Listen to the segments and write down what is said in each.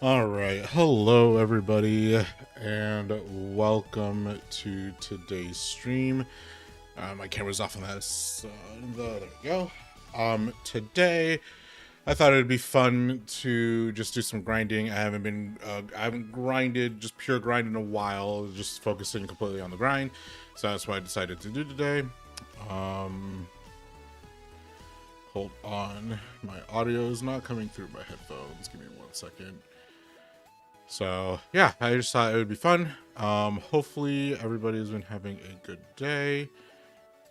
All right, hello everybody, and welcome to today's stream. My camera's off on that, so there we go. Today I thought it'd be fun to just do some grinding. I haven't grinded, just pure grind in a while, just focusing completely on the grind. So that's what I decided to do today. Hold on, my audio is not coming through my headphones. Give me 1 second. So yeah, I just thought it would be fun. Hopefully everybody's been having a good day.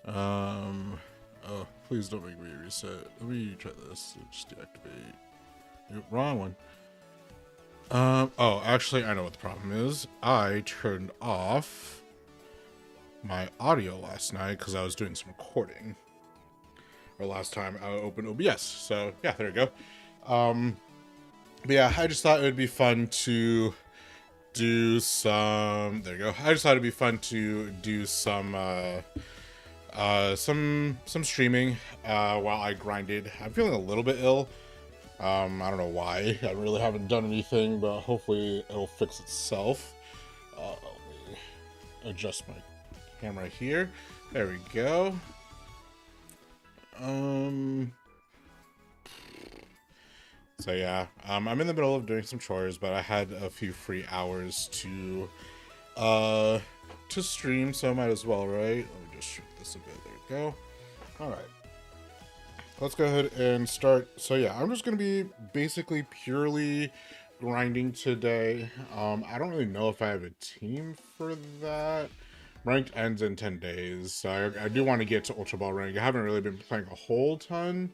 Oh, please don't make me reset. Let me try this. Just deactivate. Nope, wrong one. Oh, actually, I know what the problem is. I turned off my audio last night because I was doing some recording. Or last time I opened OBS. So yeah, there we go. But yeah, I just thought it would be fun to do some. There you go. I just thought it'd be fun to do some streaming while I grinded. I'm feeling a little bit ill. I don't know why. I really haven't done anything, but hopefully it'll fix itself. Let me adjust my camera here. There we go. So yeah, I'm in the middle of doing some chores, but I had a few free hours to stream, so I might as well, right? Let me just shrink this a bit. There we go. All right, let's go ahead and start. So yeah, I'm just gonna be basically purely grinding today. I don't really know if I have a team for that. Ranked ends in 10 days, so I do want to get to Ultra Ball rank. I haven't really been playing a whole ton.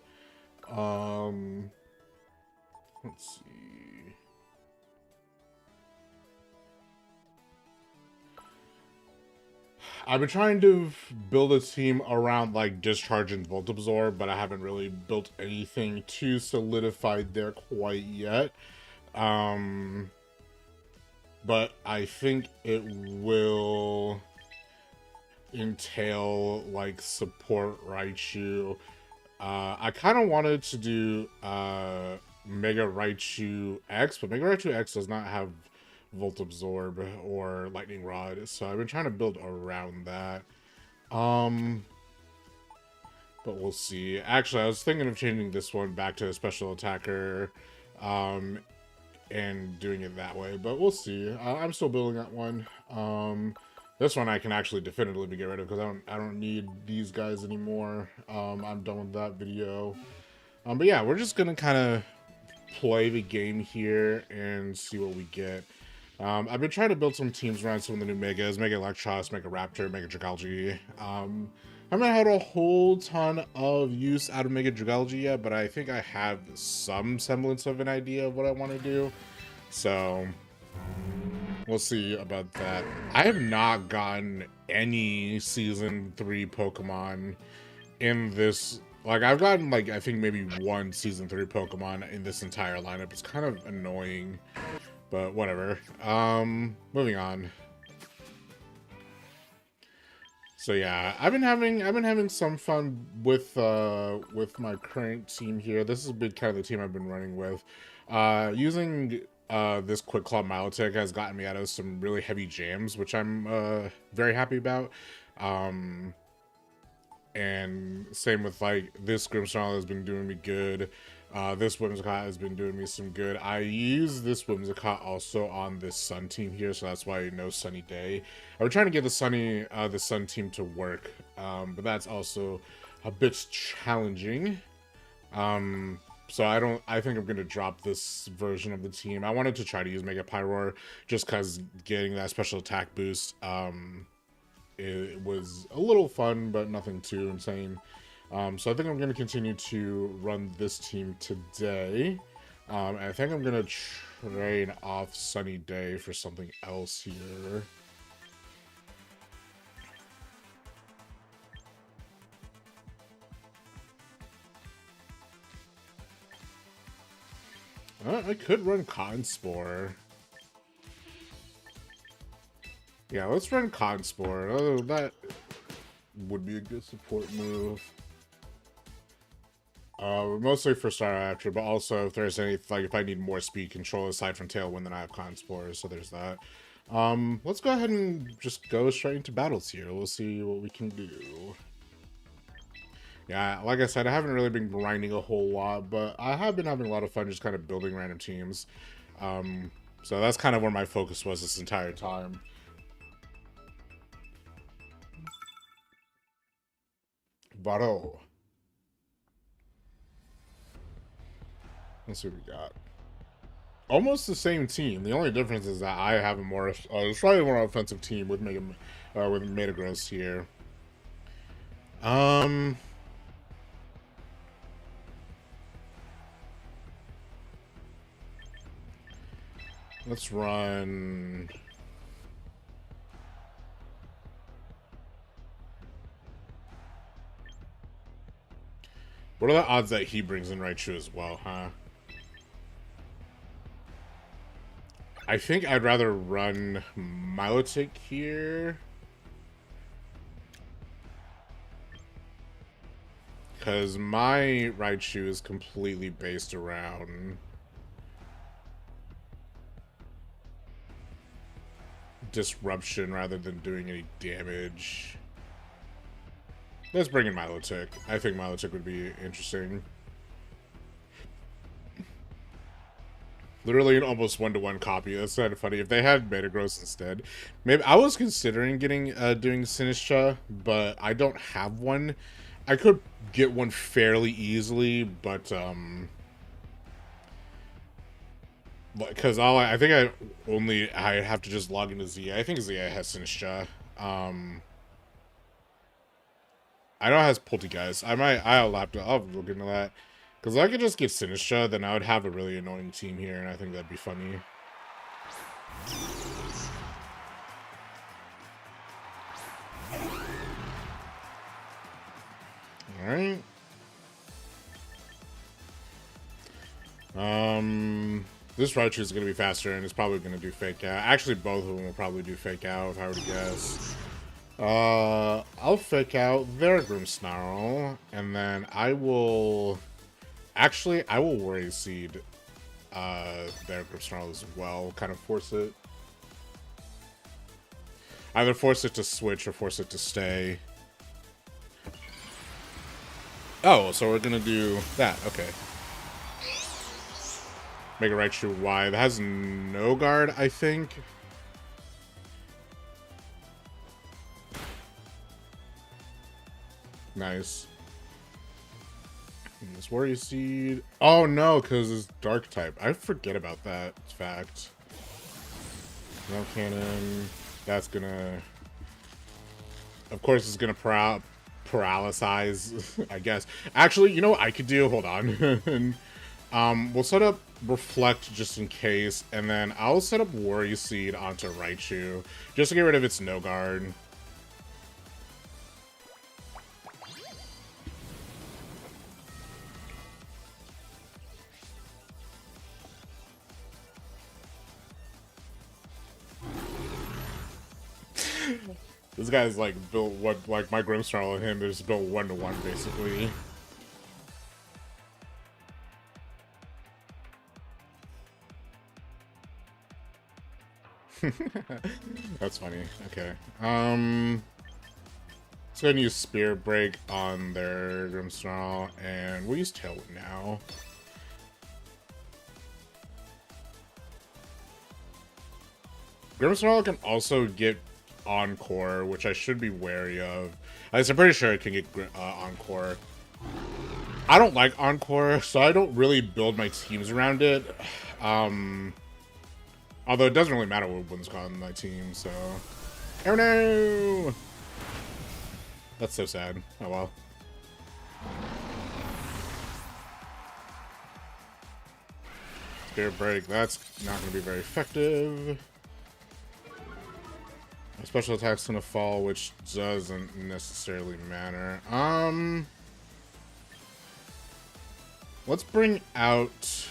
Let's see. I've been trying to build a team around like Discharge and Volt Absorb, but I haven't really built anything too solidified there quite yet. But I think it will entail like support Raichu. I kind of wanted to do Mega Raichu X, but Mega Raichu X does not have Volt Absorb or Lightning Rod, so I've been trying to build around that. But we'll see. Actually, I was thinking of changing this one back to a special attacker, and doing it that way, but we'll see. I'm still building that one. This one I can actually definitively get rid of because I don't need these guys anymore. I'm done with that video. But yeah, we're just gonna kind of play the game here and see what we get. I've been trying to build some teams around some of the new Megas, Mega Electros, Mega Raptor, Mega Dragalge. I haven't had a whole ton of use out of Mega Dragalge yet, but I think I have some semblance of an idea of what I want to do. So we'll see about that. I have not gotten any Season 3 Pokemon in this. Like, I've gotten, like, I think maybe one Season 3 Pokemon in this entire lineup. It's kind of annoying, but whatever. Moving on. So yeah, I've been having some fun with my current team here. This has been kind of the team I've been running with. Using this Quick Claw Milotic has gotten me out of some really heavy jams, which I'm very happy about. And same with like this Grimmsnarl has been doing me good. This Whimsicott has been doing me some good. I use this Whimsicott also on this Sun team here, so that's why no Sunny Day. I was trying to get the Sun team to work, but that's also a bit challenging. So I think I'm gonna drop this version of the team. I wanted to try to use Mega Pyroar just because getting that special attack boost, it was a little fun, but nothing too insane. So I think I'm going to continue to run this team today. I think I'm going to trade off Sunny Day for something else here. I could run Cotton Spore. Yeah, let's run Cotton Spore. Oh, that would be a good support move. Mostly for Star Raptor, but also if there's any, like, if I need more speed control aside from Tailwind, then I have Conspore, so there's that. Let's go ahead and just go straight into battles here. We'll see what we can do. Yeah, like I said, I haven't really been grinding a whole lot, but I have been having a lot of fun just kind of building random teams. So that's kind of where my focus was this entire time. But let's see what we got. Almost the same team. The only difference is that I have a more, slightly more offensive team with Metagross here. Let's run. What are the odds that he brings in Raichu as well, huh? I think I'd rather run Milotic here. Because my Raichu is completely based around disruption rather than doing any damage. Let's bring in Milotic. I think Milotic would be interesting. Literally an almost one-to-one copy. That's kind of funny. If they had Metagross instead, maybe I was considering getting doing Sinistcha, but I don't have one. I could get one fairly easily, but because I think I have to just log into Zia. I think Zia has Sinistcha. I know it has Poltergeist. I'll look into that. Because if I could just get Sinistcha, then I would have a really annoying team here, and I think that'd be funny. Alright. This Raichu is going to be faster, and it's probably going to do Fake Out. Actually, both of them will probably do Fake Out, if I were to guess. I'll Fake Out their Grimmsnarl, and then I will... Actually, I will Worry Seed their Grimmsnarl as well. Kind of force it. Either force it to switch or force it to stay. Oh, so we're gonna do that. Okay. Make a Raichu Y. That has no guard, I think. Nice. And this Worry Seed. Oh no, because it's Dark type. I forget about that fact. No cannon. That's gonna. Of course, it's gonna paralyze. I guess. Actually, you know what I could do? Hold on. We'll set up Reflect just in case, and then I'll set up Worry Seed onto Raichu just to get rid of its no guard. This guy's like built like my Grimmsnarl and him is built 1-to-1 basically. That's funny. Okay. Let's go ahead and use Spirit Break on their Grimmsnarl, and we'll use Tailwind now. Grimmsnarl can also get Encore, which I should be wary of. I'm pretty sure it can get Encore. I don't like Encore, so I don't really build my teams around it. Although it doesn't really matter what one's on my team, so... Oh no! That's so sad. Oh well. Spirit Break, that's not going to be very effective. My special attack's going to fall, which doesn't necessarily matter. Let's bring out...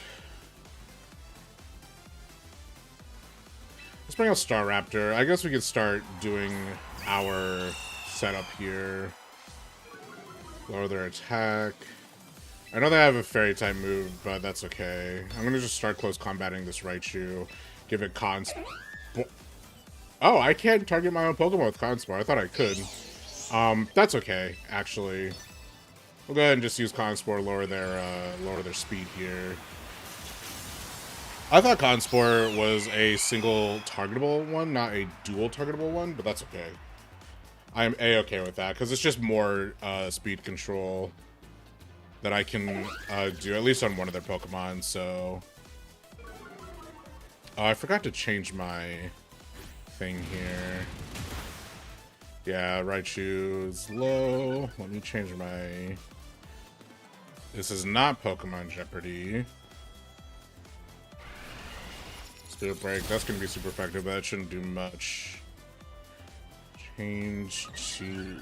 Let's bring out Star Raptor. I guess we could start doing our setup here. Lower their attack. I know they have a fairy type move, but that's okay. I'm gonna just start close combating this Raichu. Give it cons. Oh, I can't target my own Pokemon with Conspore. I thought I could. That's okay, actually. We'll go ahead and just use Conspore, lower their speed here. I thought Conspore was a single targetable one, not a dual targetable one, but that's okay. I'm A-okay with that, because it's just more speed control that I can do, at least on one of their Pokemon, so... I forgot to change my thing here. Yeah, Raichu is low. Let me change my... This is not Pokemon Jeopardy. Spirit Break, that's going to be super effective, but that shouldn't do much. Change to...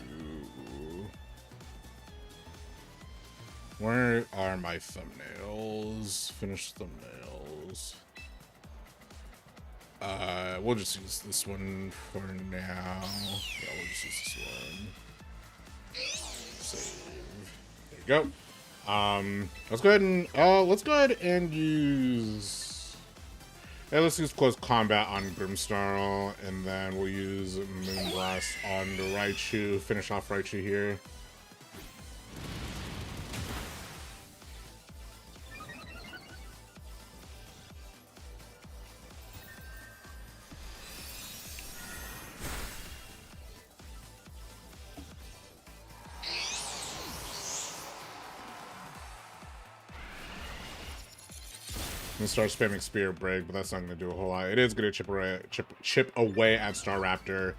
Where are my thumbnails? Finish thumbnails. We'll just use this one for now. Yeah, we'll just use this one. Save. There you go. Let's go ahead and use... Yeah, let's use Close Combat on Grimmsnarl, and then we'll use Moonblast on the Raichu. Finish off Raichu here. And start spamming Spirit Break, but that's not going to do a whole lot. It is going to chip away at Staraptor,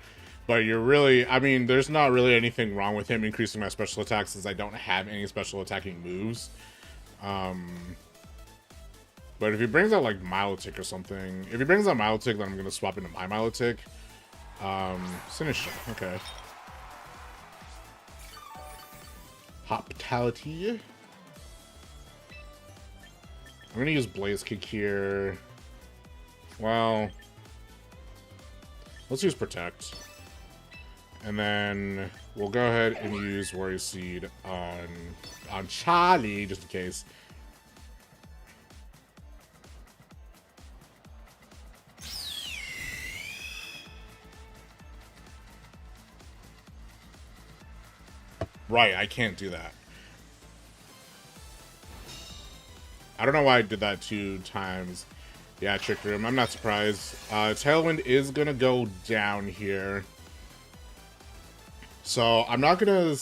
but you're really, I mean, there's not really anything wrong with him increasing my special attack since I don't have any special attacking moves. But if he brings out like Milotic or something, if he brings out Milotic, then I'm going to swap into my Milotic. Sinister, okay. Hospitality. I'm gonna use Blaze Kick here. Well, let's use Protect. And then we'll go ahead and use Worry Seed on Charlie, just in case. Right, I can't do that. I don't know why I did that 2 times. Yeah, Trick Room. I'm not surprised. Tailwind is gonna go down here. So I'm not going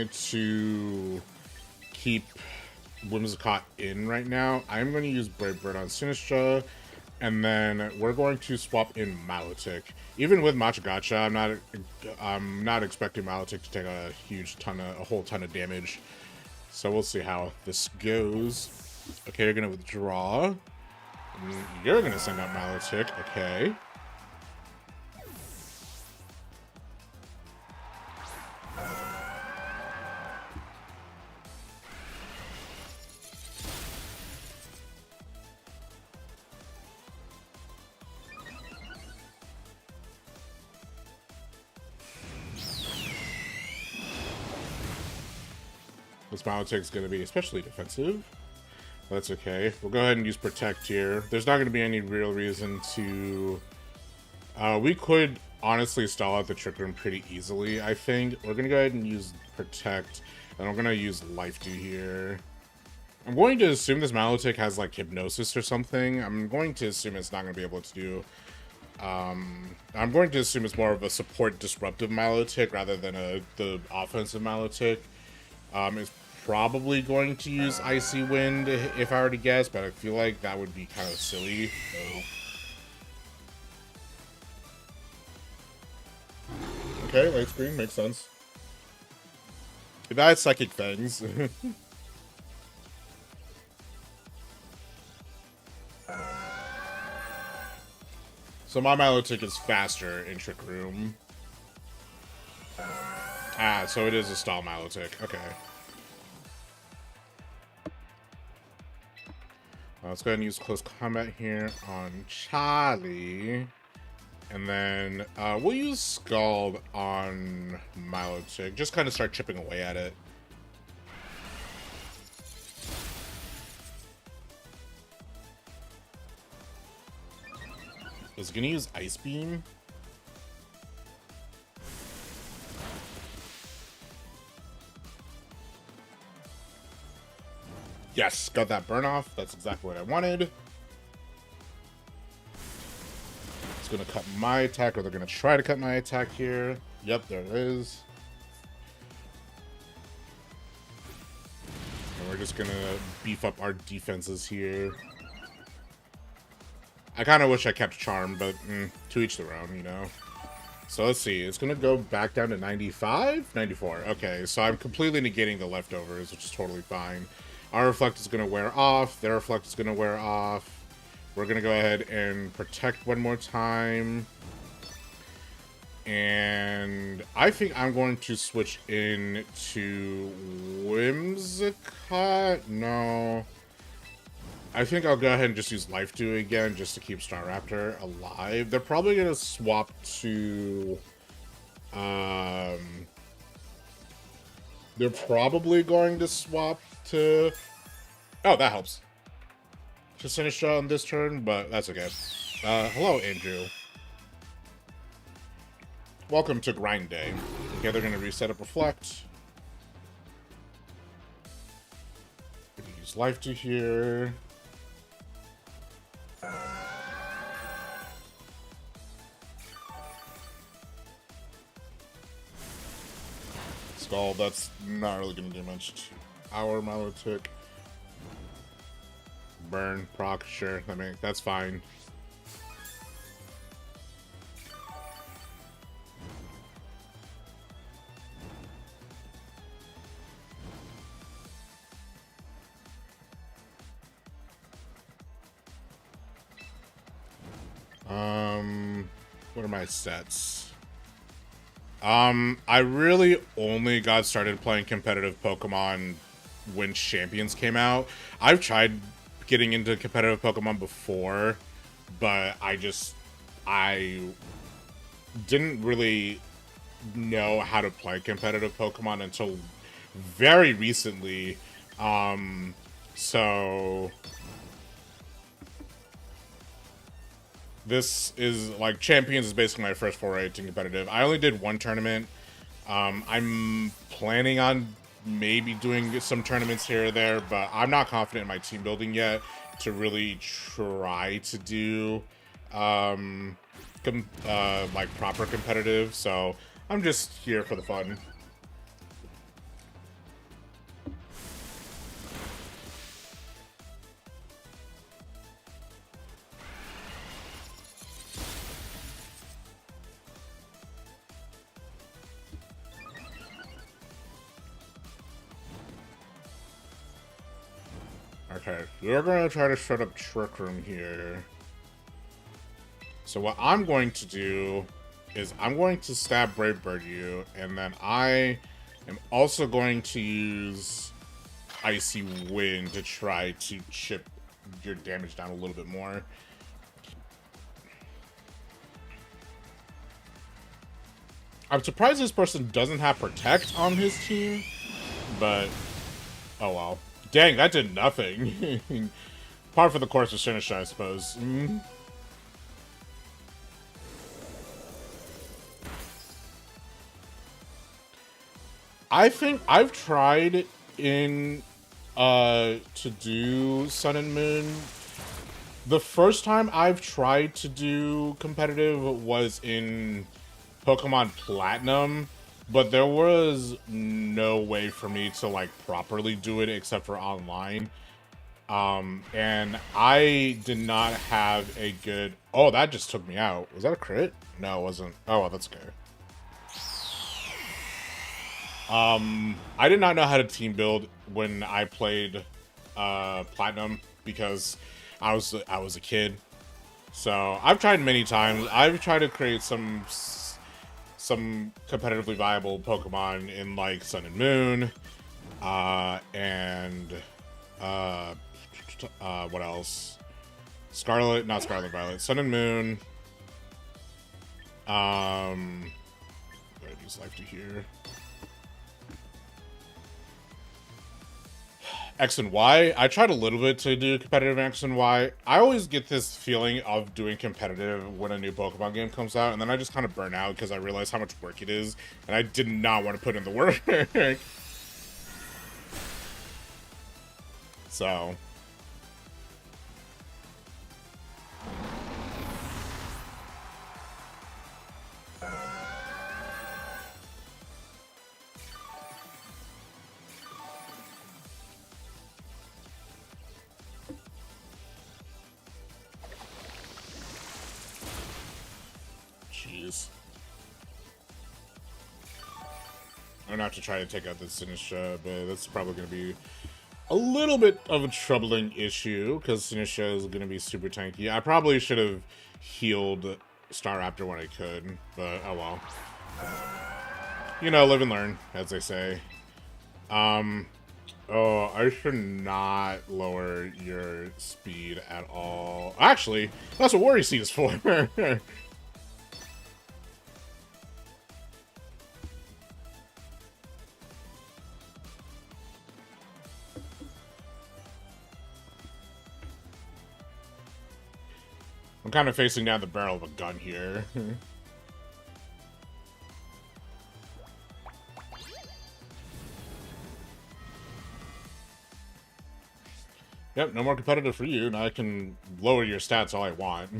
to keep Whimsicott in right now. I'm going to use Brave Bird on Sinistra, and then we're going to swap in Milotic. Even with Machagacha, I'm not expecting Milotic to take a whole ton of damage. So we'll see how this goes. Okay, you're gonna withdraw. You're gonna send out Milotic. Okay. This Milotic's going to be especially defensive. That's okay. We'll go ahead and use Protect here. There's not going to be any real reason to... we could honestly stall out the Trick Room pretty easily, I think. We're going to go ahead and use Protect. And I'm going to use Life Dew here. I'm going to assume this Milotic has like Hypnosis or something. I'm going to assume it's not going to be able to do... I'm going to assume it's more of a support disruptive Milotic rather than the offensive Milotic. It's probably going to use Icy Wind if I were to guess, but I feel like that would be kind of silly. So. Okay, Light Screen makes sense. If I had Psychic Fangs. So my Milotic is faster in Trick Room. Ah, so it is a stall Milotic. Okay. Let's go ahead and use Close Combat here on Charlie. And then we'll use Scald on Milotic. Just kind of start chipping away at it. was gonna use Ice Beam. Yes, got that burn off. That's exactly what I wanted. It's gonna cut my attack, or they're gonna try to cut my attack here. Yep, there it is. And we're just gonna beef up our defenses here. I kind of wish I kept Charm, but to each their own, you know. So let's see. It's going to go back down to 95? 94. Okay, so I'm completely negating the leftovers, which is totally fine. Our Reflect is going to wear off. Their Reflect is going to wear off. We're going to go ahead and Protect one more time. And I think I'm going to switch in to Whimsicott. No. I think I'll go ahead and just use Life Dew again just to keep Staraptor alive. They're probably going to swap to... they're probably going to swap to... Oh, that helps. Just finish on this turn, but that's okay. Hello, Andrew. Welcome to Grind Day. Okay, they're going to reset up Reflect. Gonna use Life Dew here. Skull, that's not really going to do much to our Milotic. Burn, proc, sure. I mean, that's fine. What are my sets? I really only got started playing competitive Pokemon when Champions came out. I've tried getting into competitive Pokemon before, but I didn't really know how to play competitive Pokemon until very recently. So this is like Champions is basically my first foray to competitive. I only did one tournament. I'm planning on maybe doing some tournaments here or there, but I'm not confident in my team building yet to really try to do like proper competitive. So I'm just here for the fun. Okay, we're going to try to set up Trick Room here. So what I'm going to do is I'm going to stab Brave Bird you, and then I am also going to use Icy Wind to try to chip your damage down a little bit more. I'm surprised this person doesn't have Protect on his team, but oh well. Dang, that did nothing. Par for the course was finished, I suppose. I think I've tried to do Sun and Moon. The first time I've tried to do competitive was in Pokemon Platinum, but there was no way for me to like properly do it except for online. And I did not have a good... Oh, that just took me out. Was that a crit? No, it wasn't. Oh, well, that's okay. I did not know how to team build when I played Platinum because I was a kid. So I've tried many times. I've tried to create some competitively viable Pokemon in like Sun and Moon, and what else? Scarlet, not Scarlet Violet, Sun and Moon. Gotta use Life to here. X and Y. I tried a little bit to do competitive X and Y. I always get this feeling of doing competitive when a new Pokemon game comes out, and then I just kind of burn out because I realize how much work it is, and I did not want to put in the work. So... Jeez. I'm gonna have to try to take out this Sinistra, but that's probably gonna be a little bit of a troubling issue, because Sinistra is gonna be super tanky. I probably should have healed Staraptor when I could, but oh well. You know, live and learn, as they say. Oh, I should not lower your speed at all. Actually, that's what Worry Seed is for. I'm kind of facing down the barrel of a gun here. Yep, no more competitive for you. Now I can lower your stats all I want.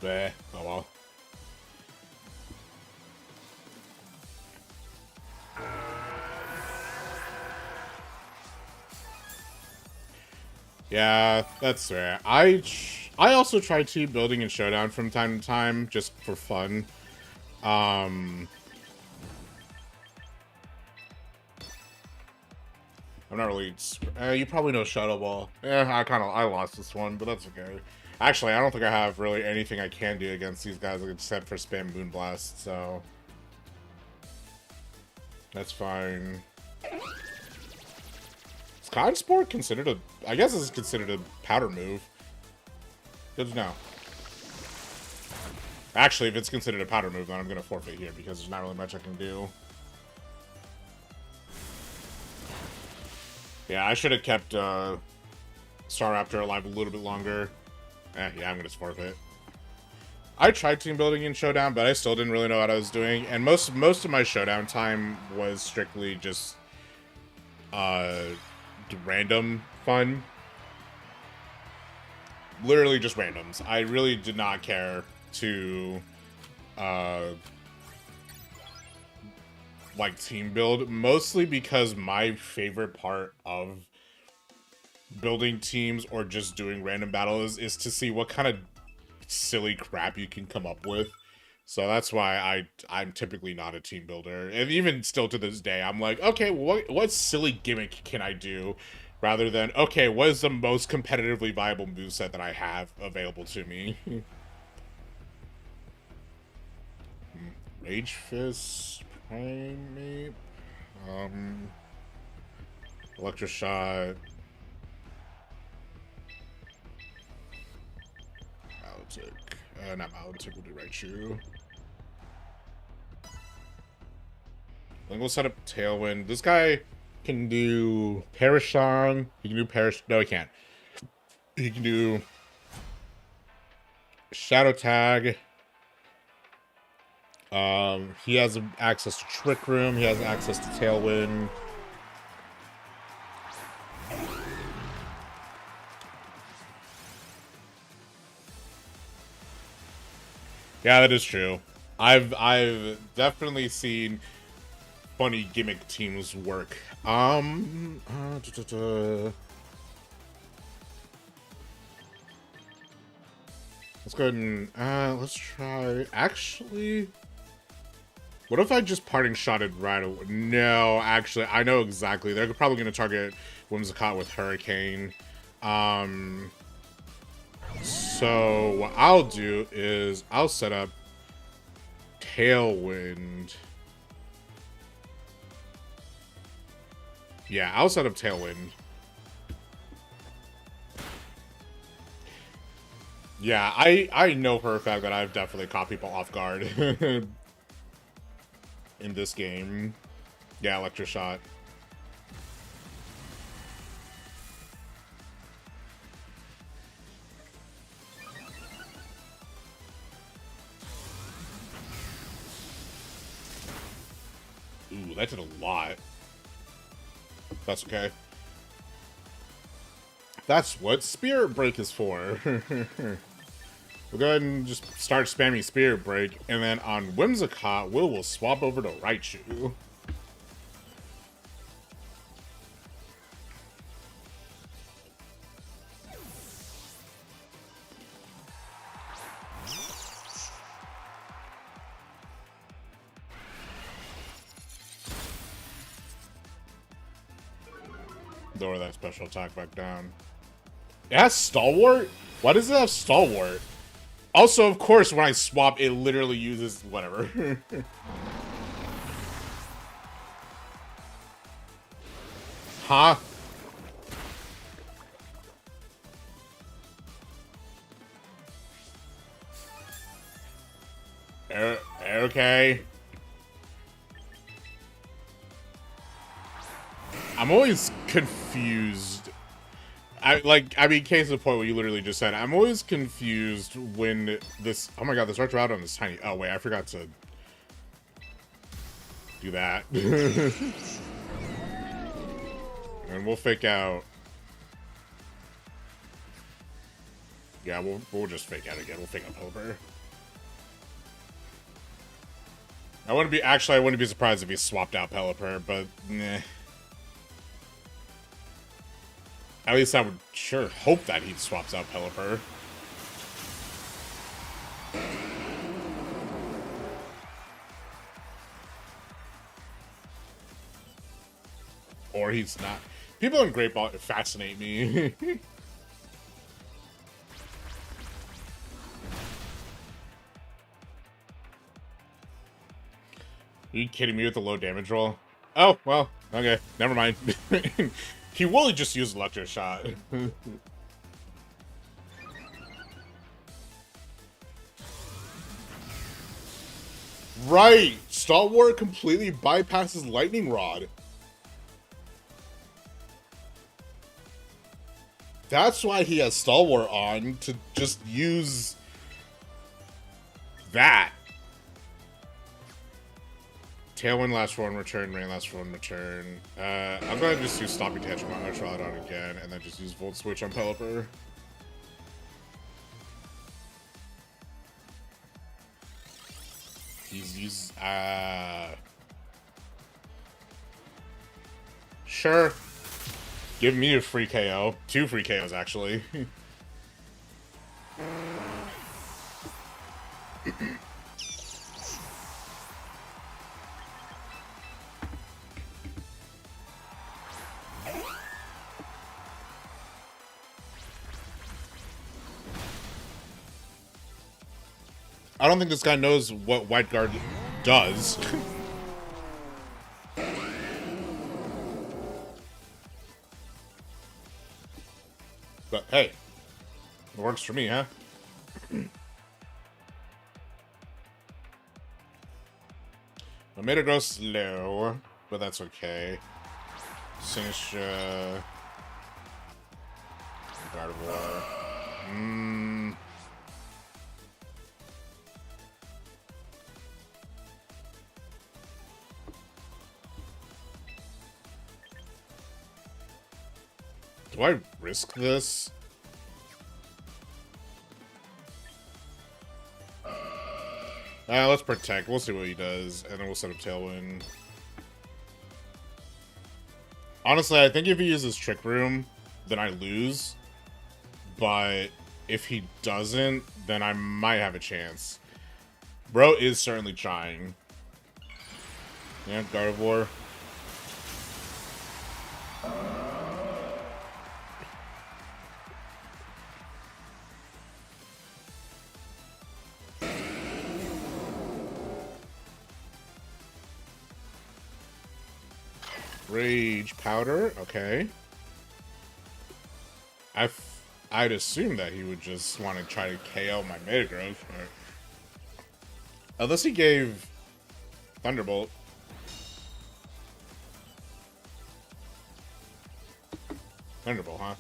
Bleh, oh well. Yeah, that's fair. I also try team building in Showdown from time to time, just for fun. I'm not really... you probably know Shadow Ball. Yeah, I lost this one, but that's okay. Actually, I don't think I have really anything I can do against these guys except for spam Moonblast, so... That's fine. Is Cotton Sport considered a... I guess this is considered a powder move. Good to know. Actually, if it's considered a powder move, then I'm going to forfeit here because there's not really much I can do. Yeah, I should have kept Staraptor alive a little bit longer. Yeah, I'm going to forfeit. I tried team building in Showdown, but I still didn't really know what I was doing. And most of my Showdown time was strictly just random fun. Literally just randoms. I really did not care to like team build, mostly because my favorite part of building teams or just doing random battles is to see what kind of silly crap you can come up with. So that's why I'm typically not a team builder. And even still to this day, I'm like, okay, what silly gimmick can I do? Rather than, okay, what is the most competitively viable moveset that I have available to me? Rage Fist, Primate, Electroshot, Maltic, not Maltic, will do Raichu. Then we'll set up Tailwind. This guy can do Parashon. He can do No, he can't. He can do Shadow Tag. He has access to Trick Room. He has access to Tailwind. Yeah, that is true. I've definitely seen funny gimmick teams work. Let's go ahead and let's try. Actually, what if I just parting shotted right away? No, actually, I know exactly. They're probably going to target Whimsicott with Hurricane. So what I'll do is I'll set up Tailwind Yeah, outside of Tailwind. Yeah, I know for a fact that I've definitely caught people off guard in this game. Yeah, Electro Shot. Ooh, that did a lot. That's okay. That's what Spirit Break is for. We'll go ahead and just start spamming Spirit Break, and then on Whimsicott, will swap over to Raichu. Lower that special attack back down. It has Stalwart? Why does it have Stalwart? Also, of course, when I swap, it literally uses whatever. Huh? Okay. I'm always confused. I mean, case in point, what you literally just said. I'm always confused when this. Oh my god, this retro out on this tiny. Oh wait, I forgot to do that. And we'll fake out. Yeah, we'll just fake out again. We'll fake out Hover. I wouldn't be surprised if he swapped out Pelipper, but nah. At least I would sure hope that he swaps out Pelipper. Or he's not. People in Great Ball fascinate me. Are you kidding me with the low damage roll? Oh, well, okay. Never mind. He will just use Electro Shot. Right! Stalwart completely bypasses Lightning Rod. That's why he has Stalwart on, to just use that. Tailwind lasts for one return, Rain lasts for one return. I'm going to just use Stopping Tantrum on Archrodon again, and then just use Volt Switch on Pelipper. He's used, sure. Give me a free KO. 2 free KOs, actually. I don't think this guy knows what White Guard does. But hey, it works for me, huh? I made it go slow, but that's okay. Sinistra. Gardevoir. Do I risk this? Let's protect. We'll see what he does, and then we'll set up Tailwind. Honestly, I think if he uses Trick Room, then I lose. But if he doesn't, then I might have a chance. Bro is certainly trying. Yeah, Gardevoir. Rage Powder, okay. I'd assume that he would just want to try to KO my Metagross. Unless he gave Thunderbolt. Thunderbolt, huh?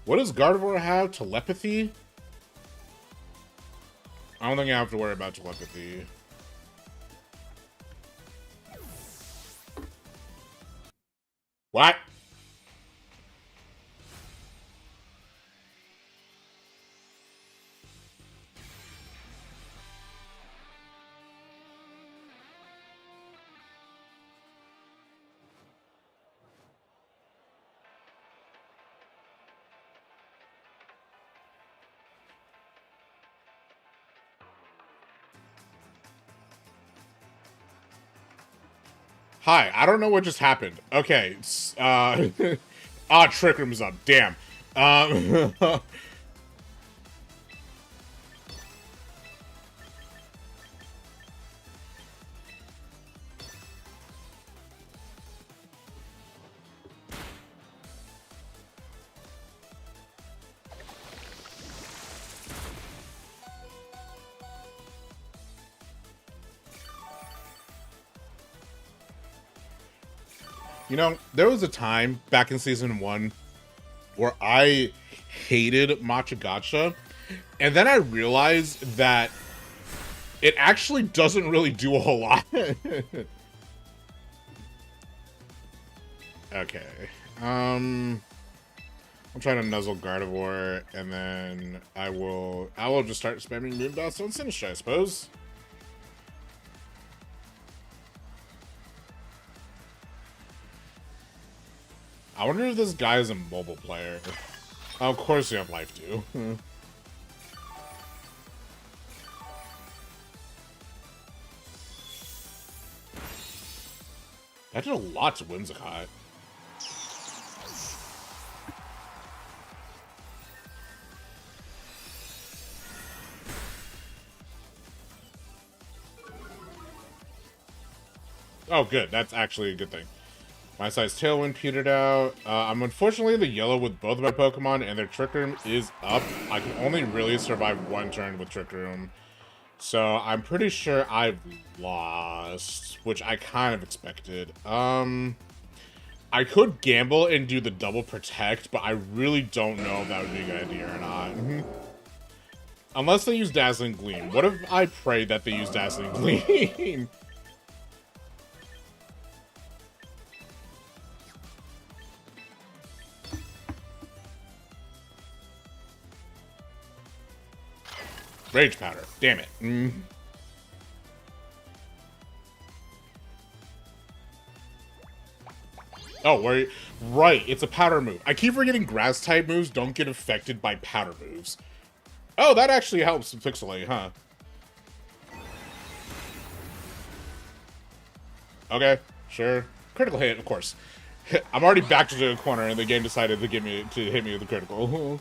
What does Gardevoir have? Telepathy? I don't think I have to worry about telepathy. What? Hi, I don't know what just happened. Okay, Trick Room's up. Damn. You know, there was a time back in Season 1 where I hated Matcha Gotcha, and then I realized that it actually doesn't really do a whole lot. Okay. I'm trying to nuzzle Gardevoir, and then I will just start spamming Moonblast on Sinistcha, I suppose. I wonder if this guy is a mobile player. Oh, of course you have Life too. That did a lot to Whimsicott. Oh, good. That's actually a good thing. My size Tailwind petered out. I'm unfortunately in the yellow with both of my Pokemon, and their Trick Room is up. I can only really survive one turn with Trick Room. So I'm pretty sure I've lost, which I kind of expected. I could gamble and do the double protect, but I really don't know if that would be a good idea or not. Unless they use Dazzling Gleam. What if I pray that they use Dazzling Gleam? Rage Powder. Damn it. Oh, right, it's a powder move. I keep forgetting grass type moves don't get affected by powder moves. Oh, that actually helps Pixelate, huh? Okay, sure. Critical hit, of course. I'm already back to the corner, and the game decided to hit me with a critical.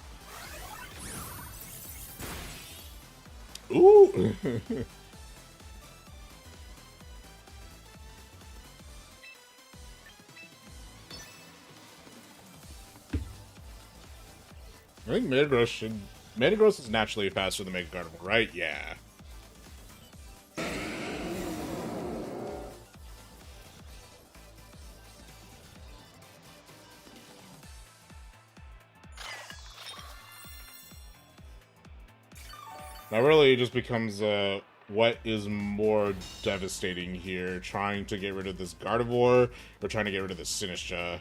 Ooh. I think Metagross is naturally faster than Mega Gardevoir, right? Yeah. Now really it just becomes what is more devastating here, trying to get rid of this Gardevoir or trying to get rid of this Sinistcha.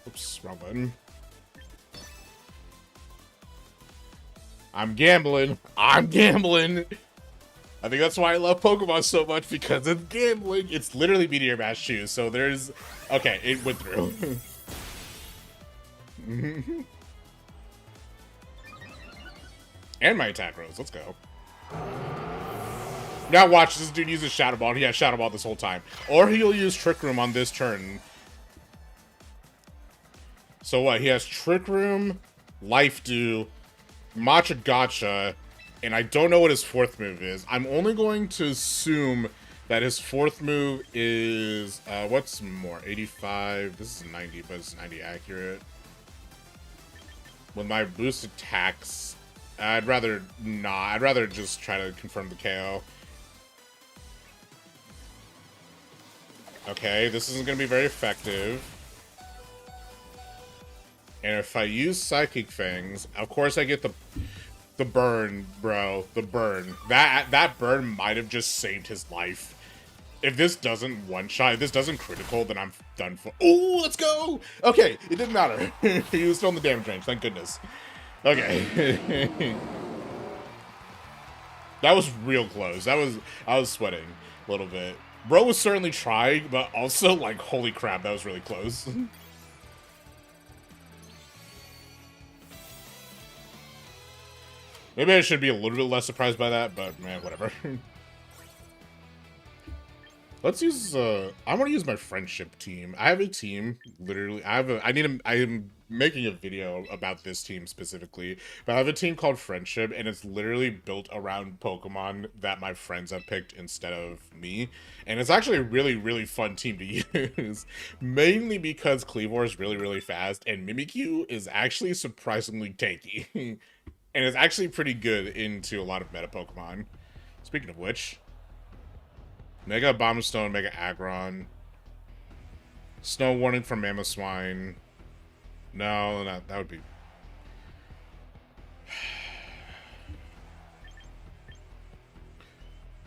Oops, wrong button. I'm gambling. I think that's why I love Pokemon so much, because it's gambling. It's literally Meteor Mash Shoes, so there's... Okay, it went through. And my attack rose. Let's go. Now watch, this dude uses Shadow Ball. He has Shadow Ball this whole time. Or he'll use Trick Room on this turn. So what? He has Trick Room, Life Dew, Matcha Gotcha, and I don't know what his fourth move is. I'm only going to assume that his fourth move is, what's more? 85. This is 90, but it's 90 accurate. With my boost attacks, I'd rather not. I'd rather just try to confirm the KO. Okay, this isn't going to be very effective. And if I use Psychic Fangs, of course I get the burn, bro. The burn. That burn might have just saved his life. If this doesn't one-shot, if this doesn't critical, then I'm done for. Oh, let's go! Okay, it didn't matter. He was still in the damage range, thank goodness. Okay. That was real close. I was sweating a little bit. Bro was certainly trying, but also, like, holy crap, that was really close. Maybe I should be a little bit less surprised by that, but man, whatever. Let's use, I want to use my friendship team. I have a team, literally, I am making a video about this team specifically, but I have a team called Friendship, and it's literally built around Pokemon that my friends have picked instead of me, and it's actually a really, really fun team to use, mainly because Kleavor is really, really fast, and Mimikyu is actually surprisingly tanky, and it's actually pretty good into a lot of meta Pokemon. Speaking of which, Mega Abomasnow, Mega Aggron. Snow Warning from Mamoswine. No, not that would be.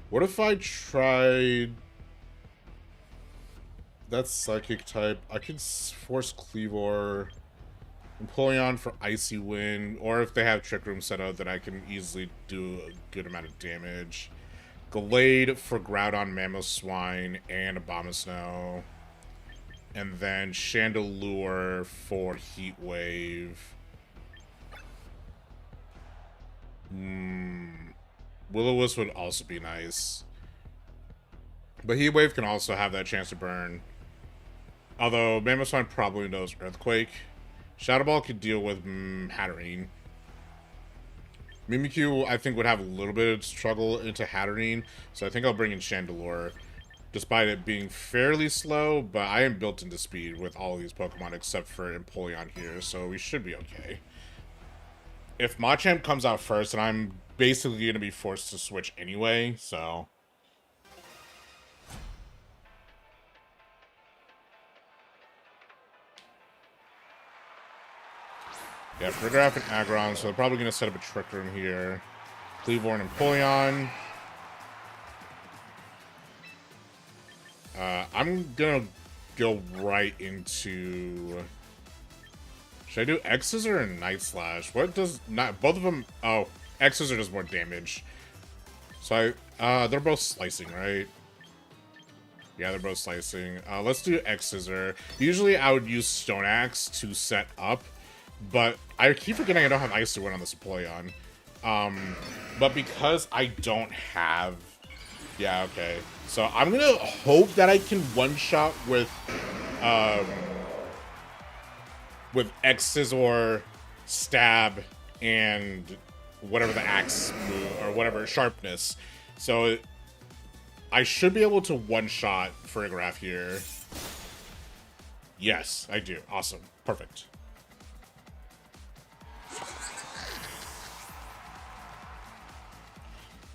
What if I tried? That's Psychic type. I could force Kleavor, Empoleon for Icy Wind, or if they have Trick Room set up, then I can easily do a good amount of damage. Gallade for Groudon, Mamoswine, and Abomasnow. And then Chandelure for Heat Wave. Will-O-Wisp would also be nice. But Heat Wave can also have that chance to burn. Although Mamoswine probably knows Earthquake. Shadow Ball could deal with Hatterene. Mimikyu, I think, would have a little bit of struggle into Hatterene, so I think I'll bring in Chandelure, despite it being fairly slow, but I am built into speed with all of these Pokemon except for Empoleon here, so we should be okay. If Machamp comes out first, then I'm basically going to be forced to switch anyway, so... Yeah, Frigoraph and Aggron, so they're probably going to set up a Trick Room here. Kleavor and Empoleon. I'm going to go right into... Should I do X-Scissor or Night Slash? What does... not both of them... Oh, X-Scissor does more damage. So they're both slicing, right? Yeah, they're both slicing. Let's do X-Scissor. Usually I would use Stone Axe to set up, but I keep forgetting I don't have Icy Wind on this Empoleon. But because I don't have... Yeah, okay. So I'm gonna hope that I can one-shot with X-Scissor, Stab, and whatever the Axe move, or whatever, Sharpness. So I should be able to one-shot Frigoraph here. Yes, I do. Awesome. Perfect.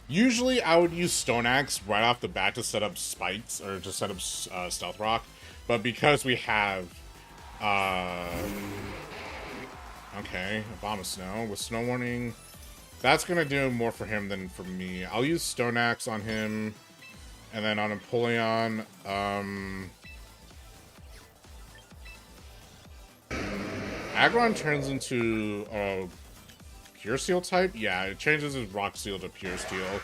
Usually, I would use Stone Axe right off the bat to set up spikes, or to set up Stealth Rock, but because we have, okay, Abomasnow with Snow Warning, that's gonna do more for him than for me. I'll use Stone Axe on him, and then on Empoleon, Aggron turns into, Pure Steel type? Yeah, it changes his Rock Steel to Pure Steel.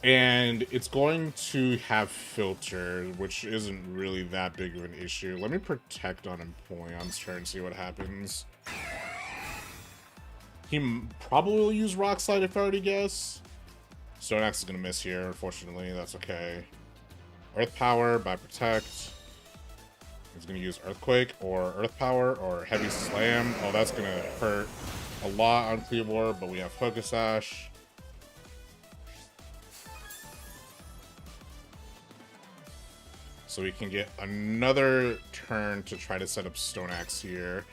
And it's going to have Filter, which isn't really that big of an issue. Let me Protect on Empoleon's turn, see what happens. probably will use Rock Slide if I already guess. Stone Axe is going to miss here, unfortunately. That's okay. Earth Power by Protect. He's going to use Earthquake or Earth Power or Heavy Slam. Oh, that's going to hurt a lot on Cleavor, but we have Focus Sash. So we can get another turn to try to set up Stone Axe here.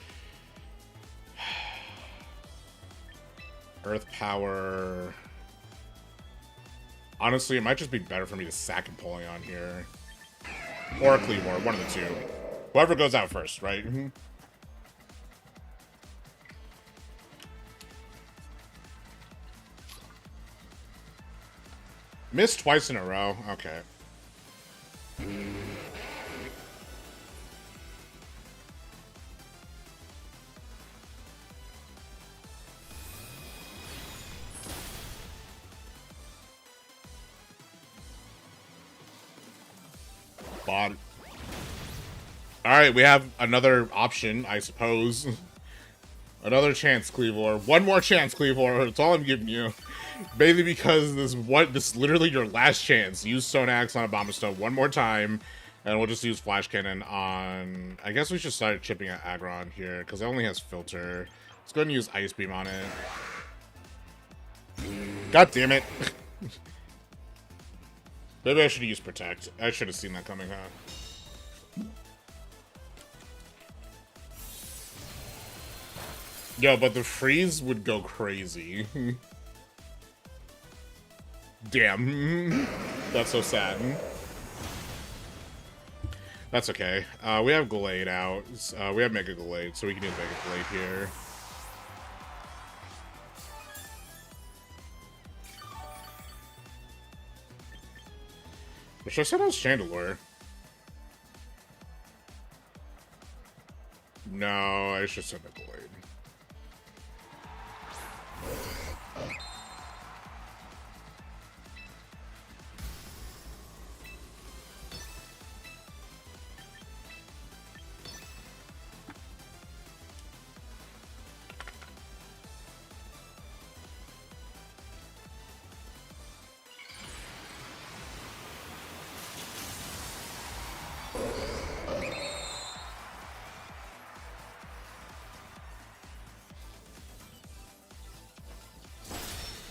Earth Power. Honestly, it might just be better for me to sack Empoleon here. Or a Cleavor, one of the two. Whoever goes out first, right? Mm-hmm. Missed twice in a row. Okay. Bot. Alright, we have another option, I suppose. Another chance, Cleavor. One more chance, Cleavor. That's all I'm giving you. Mainly because this is literally your last chance. Use Stone Axe on Abomasnow one more time, and we'll just use Flash Cannon on... I guess we should start chipping at Aggron here, because it only has Filter. Let's go ahead and use Ice Beam on it. God damn it. Maybe I should have used Protect. I should have seen that coming, huh? Yo, but the freeze would go crazy. Damn. That's so sad. That's okay. We have Gallade out. We have Mega Gallade, so we can use Mega Gallade here. Or should I set out Chandelure? No, I should send Mega Gallade.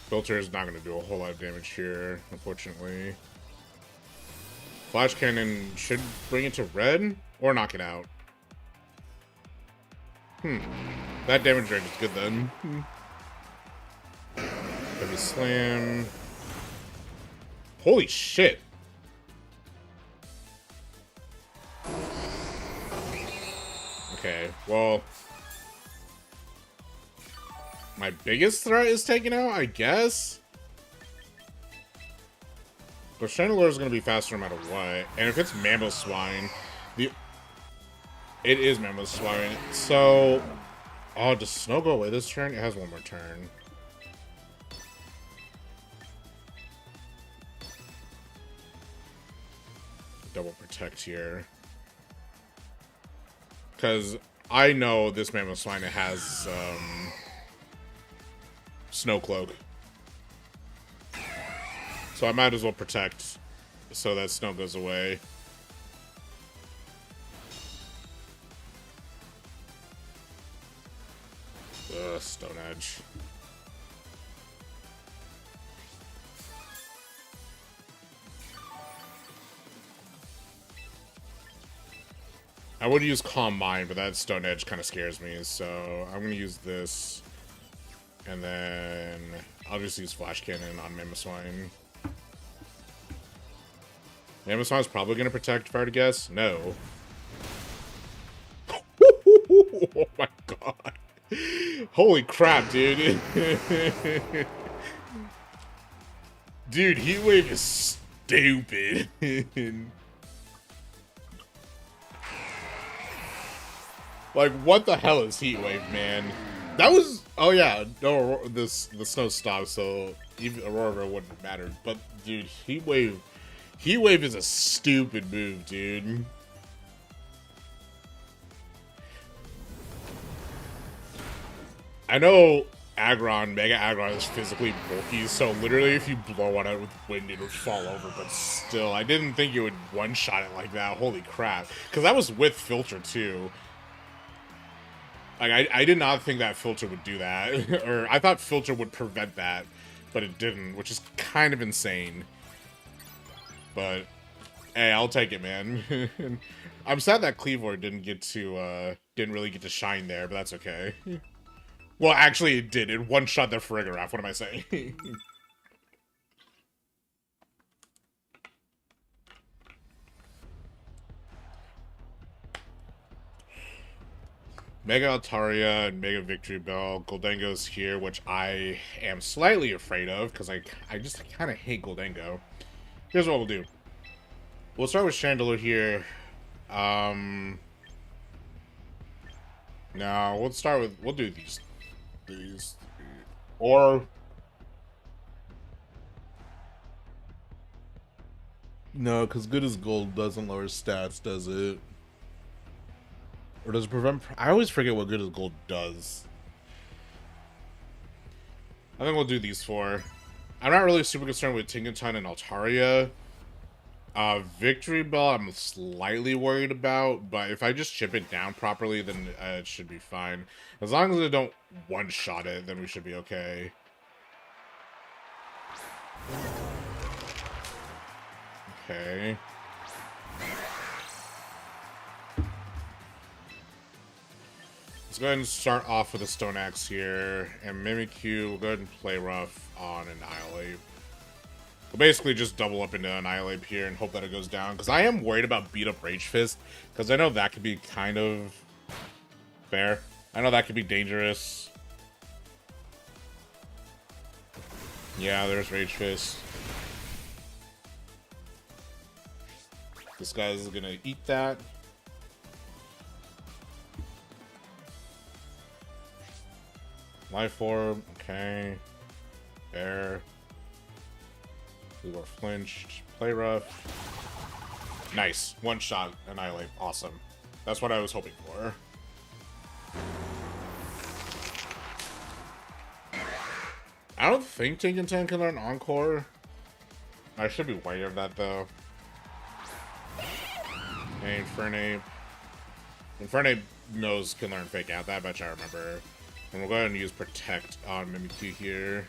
Filter is not going to do a whole lot of damage here, unfortunately. Flash Cannon should bring it to red or knock it out. That damage range is good then. Heavy Slam. Holy shit. Okay, well... my biggest threat is taken out, I guess? But Chandelure is going to be faster no matter what. And if it's Mamoswine, it is Mamoswine. So, oh, does Snow go away this turn? It has one more turn. Double Protect here. Because I know this Mamoswine has, Snow Cloak. So I might as well protect so that snow goes away. Ugh, Stone Edge. I would use Calm Mind, but that Stone Edge kind of scares me, so I'm going to use this. And then I'll just use Flash Cannon on Mamoswine. Mamoswine's probably going to protect, if I were to guess. No. Oh my god. Holy crap, dude. Dude, Heat Wave is stupid. Like, what the hell is Heat Wave, man? That was... oh yeah, no, the snow stopped, so even Aurora wouldn't have mattered. But, dude, Heat Wave is a stupid move, dude. I know Aggron, Mega Aggron is physically bulky, so literally if you blow on it with wind, it would fall over, but still, I didn't think you would one-shot it like that. Holy crap. Because that was with filter, too. Like, I did not think that filter would do that. Or, I thought filter would prevent that, but it didn't, which is kind of insane. But, hey, I'll take it, man. I'm sad that Cleavor didn't really get to shine there, but that's okay. Well, actually, it did. It one-shot the Farigiraf. What am I saying? Mega Altaria and Mega Victory Bell. Goldengo's here, which I am slightly afraid of, because I just kind of hate Goldengo. Here's what we'll do. We'll start with Chandelure here. No, we'll do these. Or no, because Good as Gold doesn't lower stats, does it? Or does it prevent? I always forget what Good as Gold does. I think we'll do these four. I'm not really super concerned with Tinkaton and Altaria. Victory Bell I'm slightly worried about, but if I just chip it down properly, then it should be fine. As long as I don't one-shot it, then we should be okay. Okay. Let's go ahead and start off with a Stone Axe here, and Mimikyu, we'll go ahead and play rough on Annihilate. We'll basically just double up into Annihilate here and hope that it goes down, because I am worried about beat up Rage Fist, because I know that could be kind of fair. I know that could be dangerous. Yeah, there's Rage Fist. This guy's gonna eat that. Life Orb, okay. Bear. We were flinched. Play rough. Nice. One shot. Annihilate. Awesome. That's what I was hoping for. I don't think Tinkaton can learn Encore. I should be wary of that, though. Hey, Infernape. Infernape knows can learn Fake Out. That much I remember. And we'll go ahead and use Protect on Mimikyu here.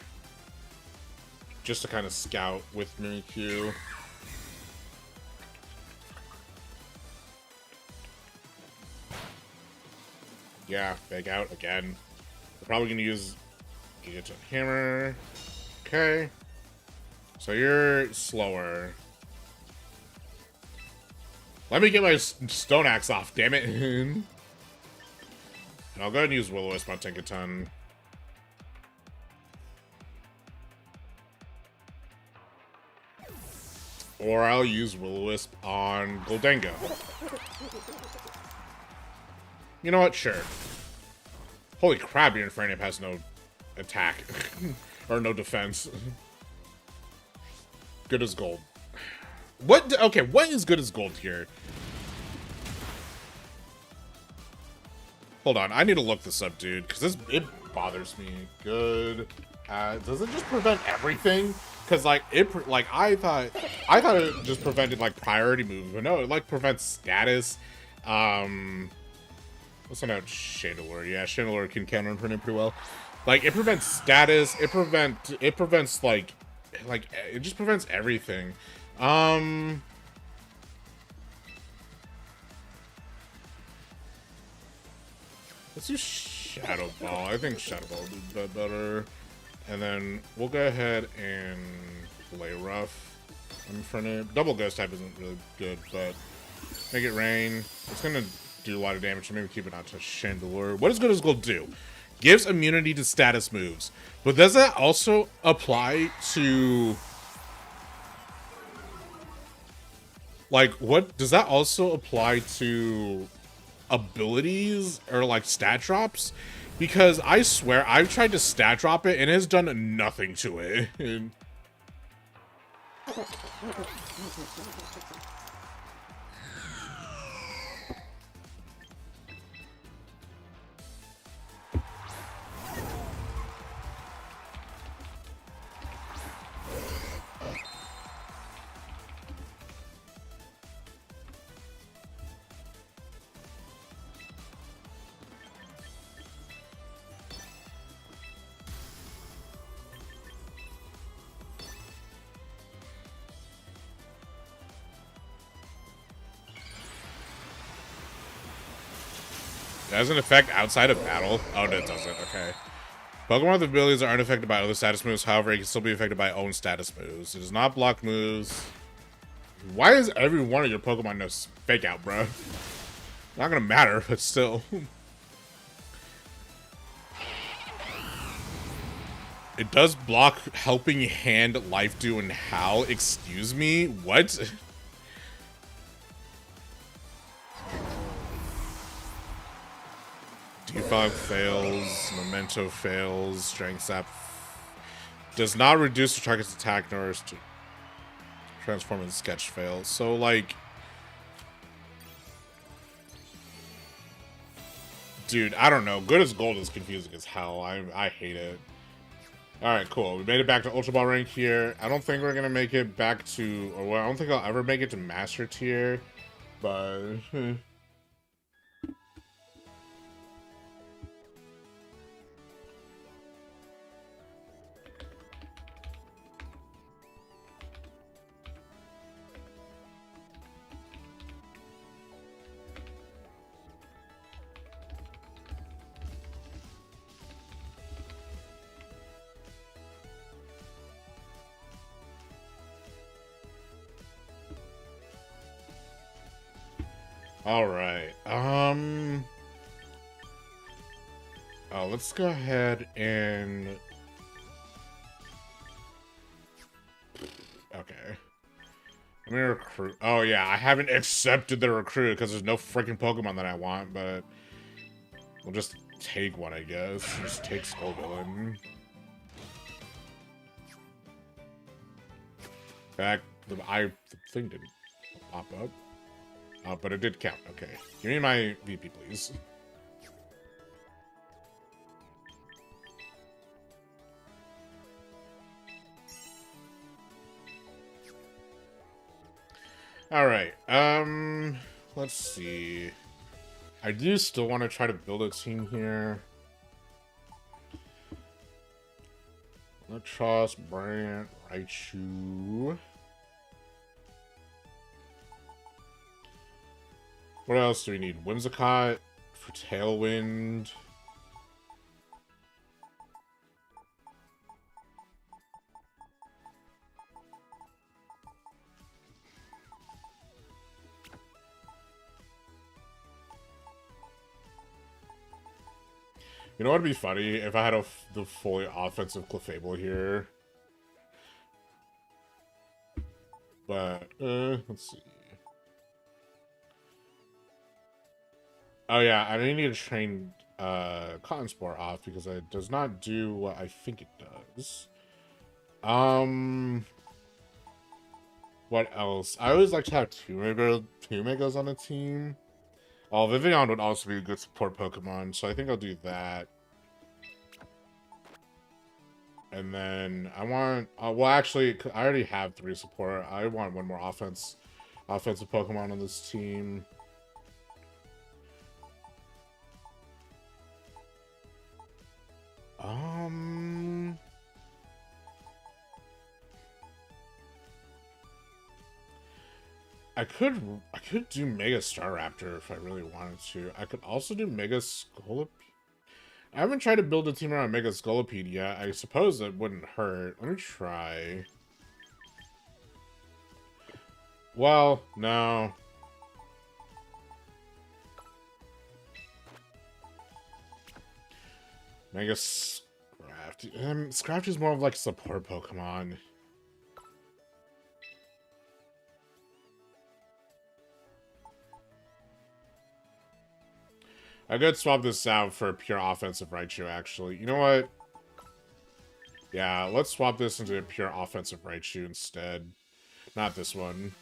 Just to kind of scout with Mimikyu. Yeah, Fake Out again. We're probably going to use Gigaton Hammer. Okay. So you're slower. Let me get my Stone Axe off, damn it. And I'll go ahead and use Will-O-Wisp on Tinkaton. Or I'll use Will-O-Wisp on Goldengo. You know what? Sure. Holy crap, your Infernape has no attack. Or no defense. Good as gold. What? Okay, what is good as gold here? Hold on, I need to look this up, dude, because it bothers me. Good. Does it just prevent everything? Because I thought it just prevented like priority moves, but no, it like prevents status. Let's find out Chandelure. Yeah, Chandelure can counter Infernape pretty well. Like it prevents status. It prevents like it just prevents everything. Let's do Shadow Ball. I think Shadow Ball would be better. And then we'll go ahead and play rough in front of Double Ghost type isn't really good, but make it rain. It's gonna do a lot of damage, so maybe keep it out to Chandelure. What does Good as Gold do? Gives immunity to status moves. But does that also apply to like what does that also apply to abilities or like stat drops? Because I swear I've tried to stat drop it and it has done nothing to it. It has an effect outside of battle. Oh, no, it doesn't. Okay. Pokemon with abilities aren't affected by other status moves. However, it can still be affected by own status moves. It does not block moves. Why is every one of your Pokemon no fake out, bro? Not gonna matter, but still. It does block Helping Hand, Life Dew, and Howl. Excuse me? What? Defog fails. Memento fails. Strength Sap does not reduce the target's attack nor to transform and sketch fails. So, like... Dude, I don't know. Good as Gold is confusing as hell. I hate it. Alright, cool. We made it back to Ultra Ball rank here. I don't think we're going to make it back to... Or well, I don't think I'll ever make it to Master Tier. But... Alright, oh, let's go ahead and... Okay. Let me recruit. Oh, yeah, I haven't accepted the recruit because there's no freaking Pokemon that I want, but... We'll just take one, I guess. Just take Skullvillain. Back, the thing didn't pop up. But it did count. Okay. Give me my VP, please. Alright. Let's see. I do still want to try to build a team here. Electros, Brant, Raichu. What else do we need? Whimsicott for Tailwind. You know what would be funny? If I had the fully offensive Clefable here. But, let's see. Oh yeah, I need to train Cotton Spore off because it does not do what I think it does. What else? I always like to have two Megas on a team. Oh, Vivian would also be a good support Pokemon, so I think I'll do that. And then I want... well, actually, I already have 3 support. I want one more offensive Pokemon on this team. I could do Mega Staraptor if I really wanted to. I could also do Mega Scolipede. I haven't tried to build a team around Mega Scolipede yet. I suppose that wouldn't hurt. Let me try. Well, no. Mega Scrafty. Scrafty's more of like a support Pokemon. I could swap this out for a pure offensive Raichu, actually. You know what? Yeah, let's swap this into a pure offensive Raichu instead. Not this one.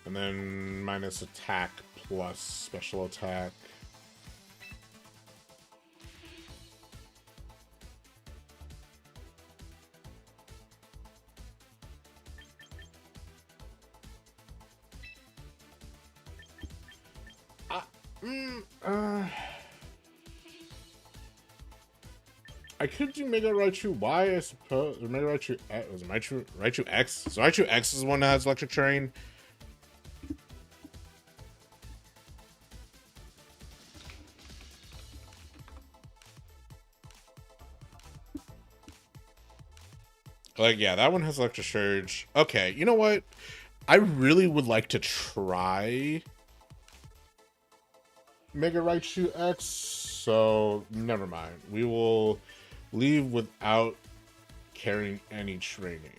And then minus attack plus special attack. I could do Mega Raichu Y, I suppose. Or Mega Raichu X. Was it Raichu X? So Raichu X is the one that has Electric Terrain. Like, yeah, that one has Electric Surge. Okay, you know what? I really would like to try Mega Raichu X, so never mind. We will leave without carrying any training.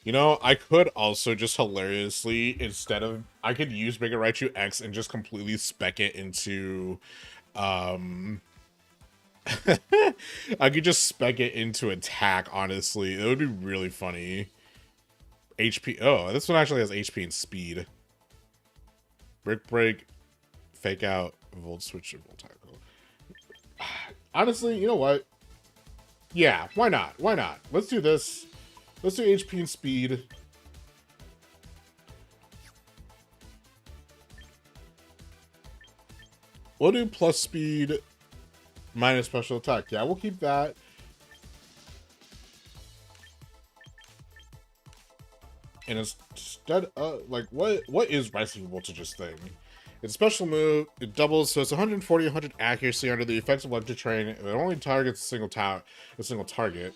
You know, I could also just hilariously, instead of, I could use Mega Raichu X and just completely spec it into, I could just spec it into attack, honestly. It would be really funny. HP, oh, this one actually has HP and speed. Brick Break, Fake Out, Volt Switch, and Volt Tackle. Honestly, you know what? Yeah, why not? Why not? Let's do this. Let's do HP and speed. We'll do plus speed, minus special attack. Yeah, we'll keep that. And instead of, like, what is Rising Voltage's thing? It's a special move. It doubles, so it's 140, 100 accuracy under the effects of Electric Terrain. It only targets a single target.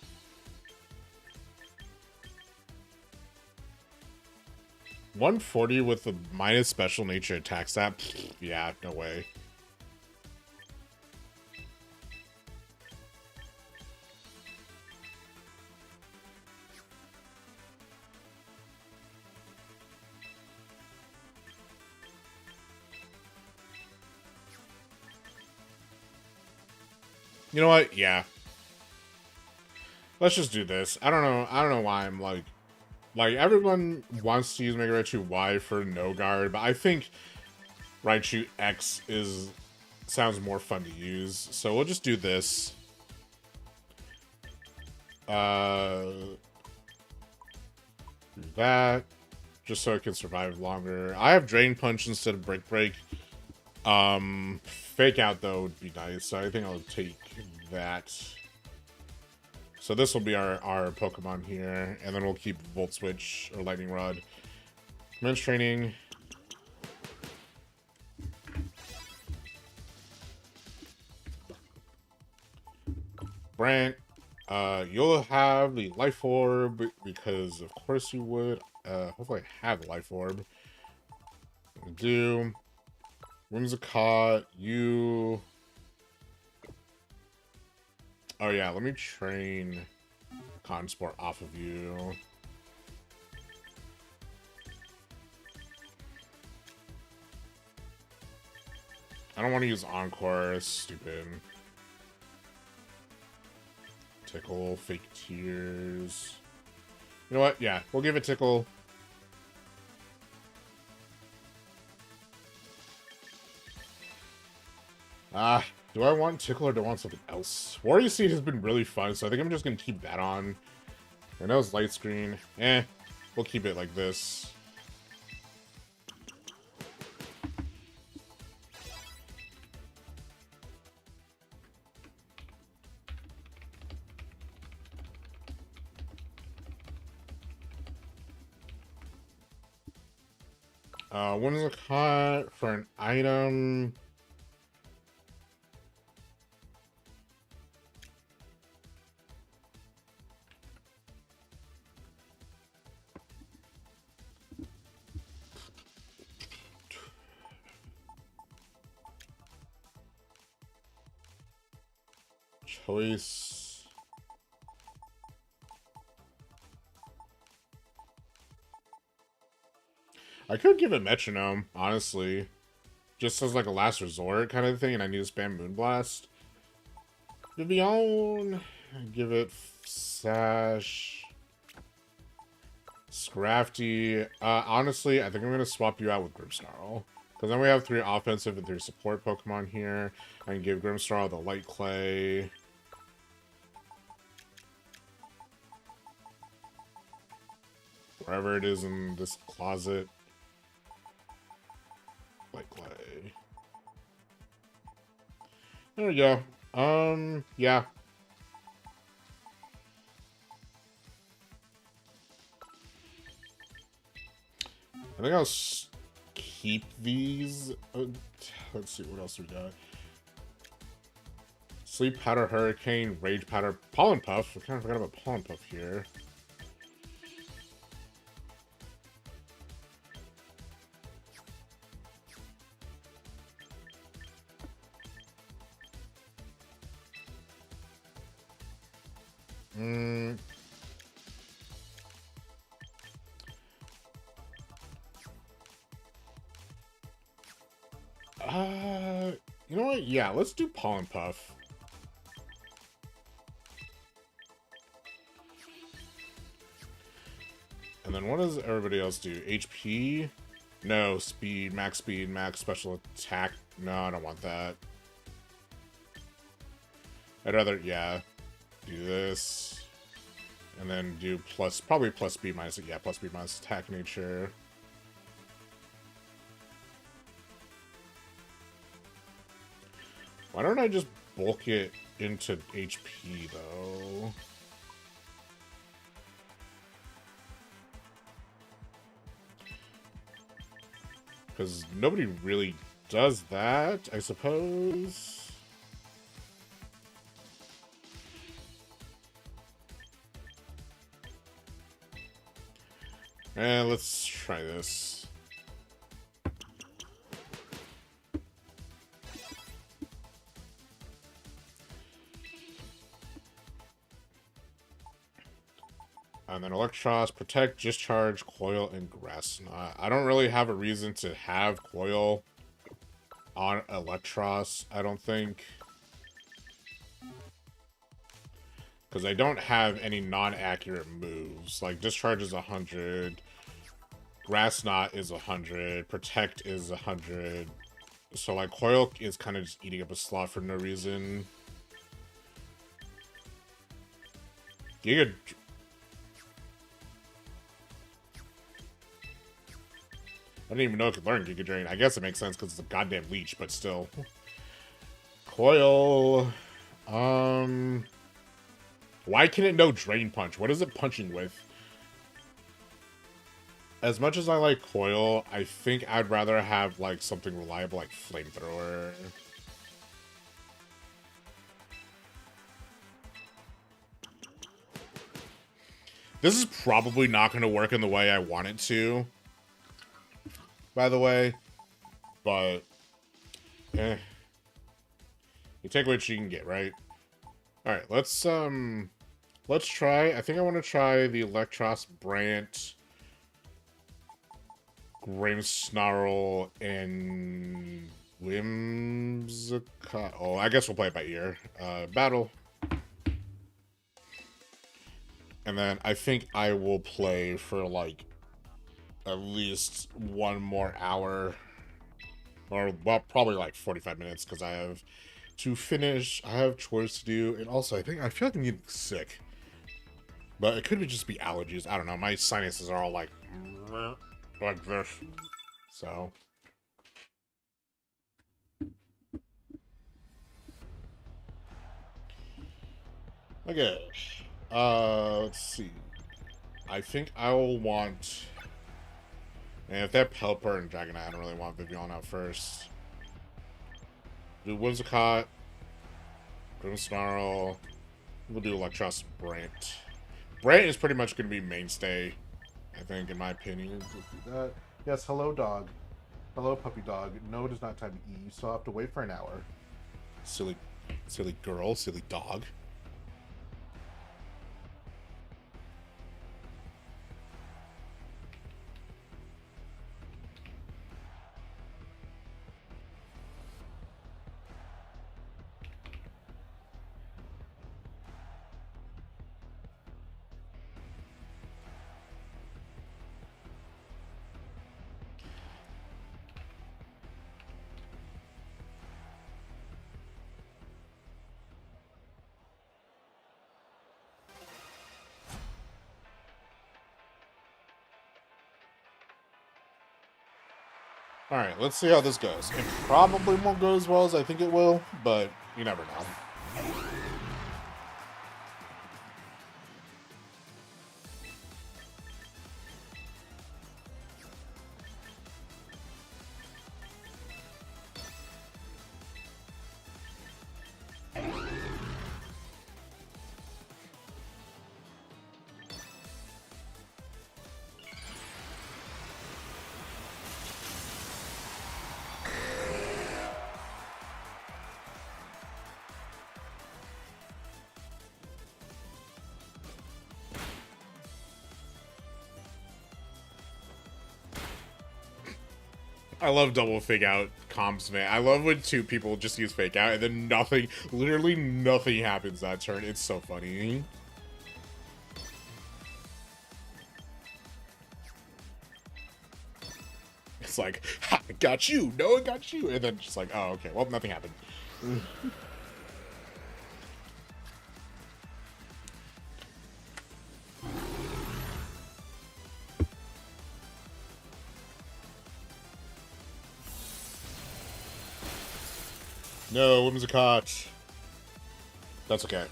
$140 with the minus special nature attack stat? Yeah, no way. You know what? Yeah. Let's just do this. I don't know why I'm like everyone wants to use Mega Raichu Y for no guard, but I think Raichu X sounds more fun to use. So we'll just do this. Do that. Just so it can survive longer. I have Drain Punch instead of Brick Break. Fake Out though would be nice, so I think I'll take that. So this will be our Pokemon here, and then we'll keep Volt Switch or Lightning Rod. Commence training. Brant, you'll have the Life Orb because of course you would. Hopefully I have the Life Orb. Do Whimsicott, you. Oh yeah, let me train Consport off of you. I don't want to use Encore, it's stupid. Tickle, Fake Tears. You know what? Yeah, we'll give it Tickle. Do I want Tickle or do I want something else? Warrior Seed has been really fun, so I think I'm just going to keep that on. I know it's Light Screen. We'll keep it like this. Whimsicott for an item. Choice. I could give it Metronome, honestly. Just as like a last resort kind of thing, and I need to spam Moonblast. Vivian, give it Sash. Scrafty. Honestly, I think I'm going to swap you out with Grimmsnarl. Because then we have 3 offensive and 3 support Pokemon here. I can give Grimmsnarl the Light Clay. Wherever it is in this closet. Light Clay. There we go. Yeah. I think I'll keep these. Let's see what else we got. Sleep Powder, Hurricane, Rage Powder, Pollen Puff. I kind of forgot about Pollen Puff here. You know what? Yeah, let's do Pollen Puff. And then what does everybody else do? HP? No, speed, max special attack. No, I don't want that. I'd rather, yeah, do this. And then do probably plus speed minus, yeah, plus speed minus attack nature. Why don't I just bulk it into HP, though? Because nobody really does that, I suppose. And let's try this. And then Electros, Protect, Discharge, Coil, and Grass Knot. I don't really have a reason to have Coil on Electros, I don't think. Because I don't have any non-accurate moves. Like, Discharge is 100. Grass Knot is 100. Protect is 100. So, like, Coil is kind of just eating up a slot for no reason. Giga... I didn't even know it could learn Giga Drain. I guess it makes sense because it's a goddamn leech, but still. Coil. Why can it know Drain Punch? What is it punching with? As much as I like Coil, I think I'd rather have, like, something reliable like Flamethrower. This is probably not going to work in the way I want it to, by the way, but you take what you can get, right? All right, let's try. I think I want to try the Electros, Brant, Grimmsnarl, and Whimsicott. Oh, I guess we'll play it by ear. Battle. And then I think I will play for, like, at least 1 more hour. Or, well, probably like 45 minutes, because I have to finish. I have chores to do. And also, I feel like I'm getting sick. But it could just be allergies. I don't know. My sinuses are all like this. So. Okay. Let's see. I think I will want... And if they have Pelipper and Dragonite, I don't really want Vivillon out first. Do Whimsicott, Grimmsnarl. We'll do Electros, Brant. Brant is pretty much going to be mainstay, I think, in my opinion. Let's do that. Yes, hello, dog. Hello, puppy dog. No, it is not time to eat. You still have to wait for an hour. Silly girl, silly dog. Alright, let's see how this goes. It probably won't go as well as I think it will, but you never know. I love double fake out comps, man. I love when two people just use fake out and then nothing, literally nothing happens that turn. It's so funny. It's like, ha, got you, no one got you. And then just like, oh, okay, well, nothing happened. No, women's a caught. That's okay.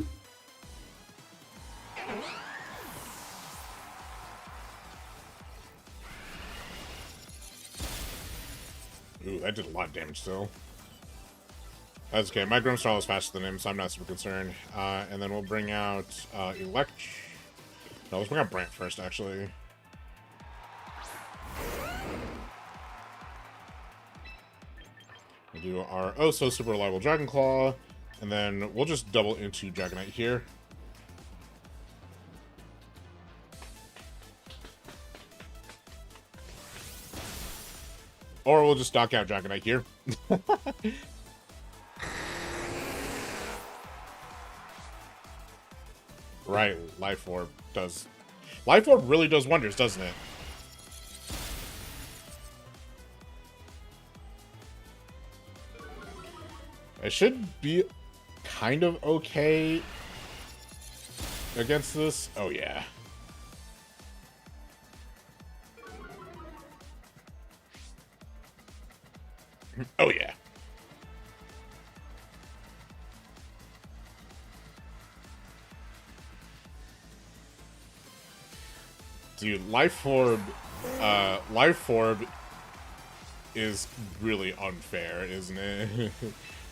Ooh, that did a lot of damage still. That's okay. My Grimstall is faster than him, so I'm not super concerned. And then we'll bring out Elect. No, let's bring out Brant first, actually. We'll do our oh so super reliable Dragon Claw, and then we'll just double into Dragonite here. Or we'll just knock out Dragonite here. Right, Life Orb does. Life Orb really does wonders, doesn't it? It should be kind of okay against this. Oh, yeah. Oh, yeah. Dude, Life Orb is really unfair, isn't it?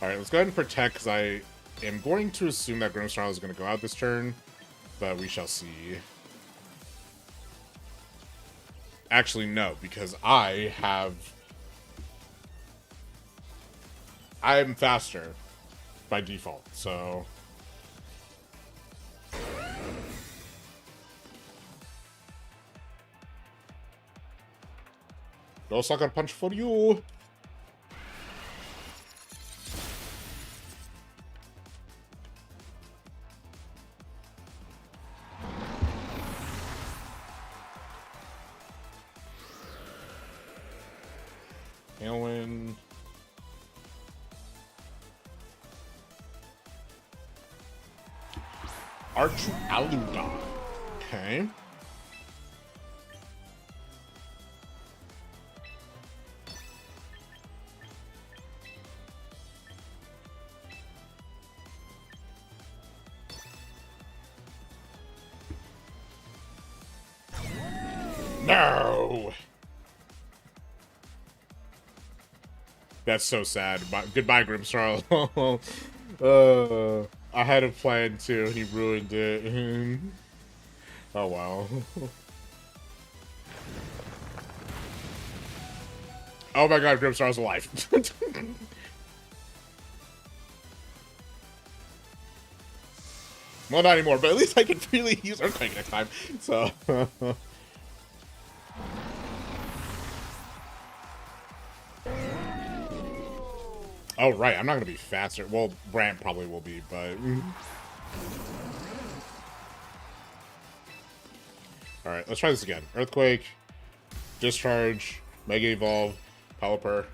Alright, let's go ahead and protect, because I am going to assume that Grimmsnarl is going to go out this turn, but we shall see. Actually, no, because I'm faster by default, so... No sucker punch for you! Tailwind. Archu Aludon. Okay. No! That's so sad. Goodbye, Grimmsnarl. I had a plan too, and he ruined it. Oh, wow. Oh my god, Grimmsnarl's alive. Well, not anymore, but at least I can really use Earthquake next time. So... Oh, right, I'm not going to be faster. Well, Brant probably will be, but... Alright, let's try this again. Earthquake, Discharge, Mega Evolve, Pelipper.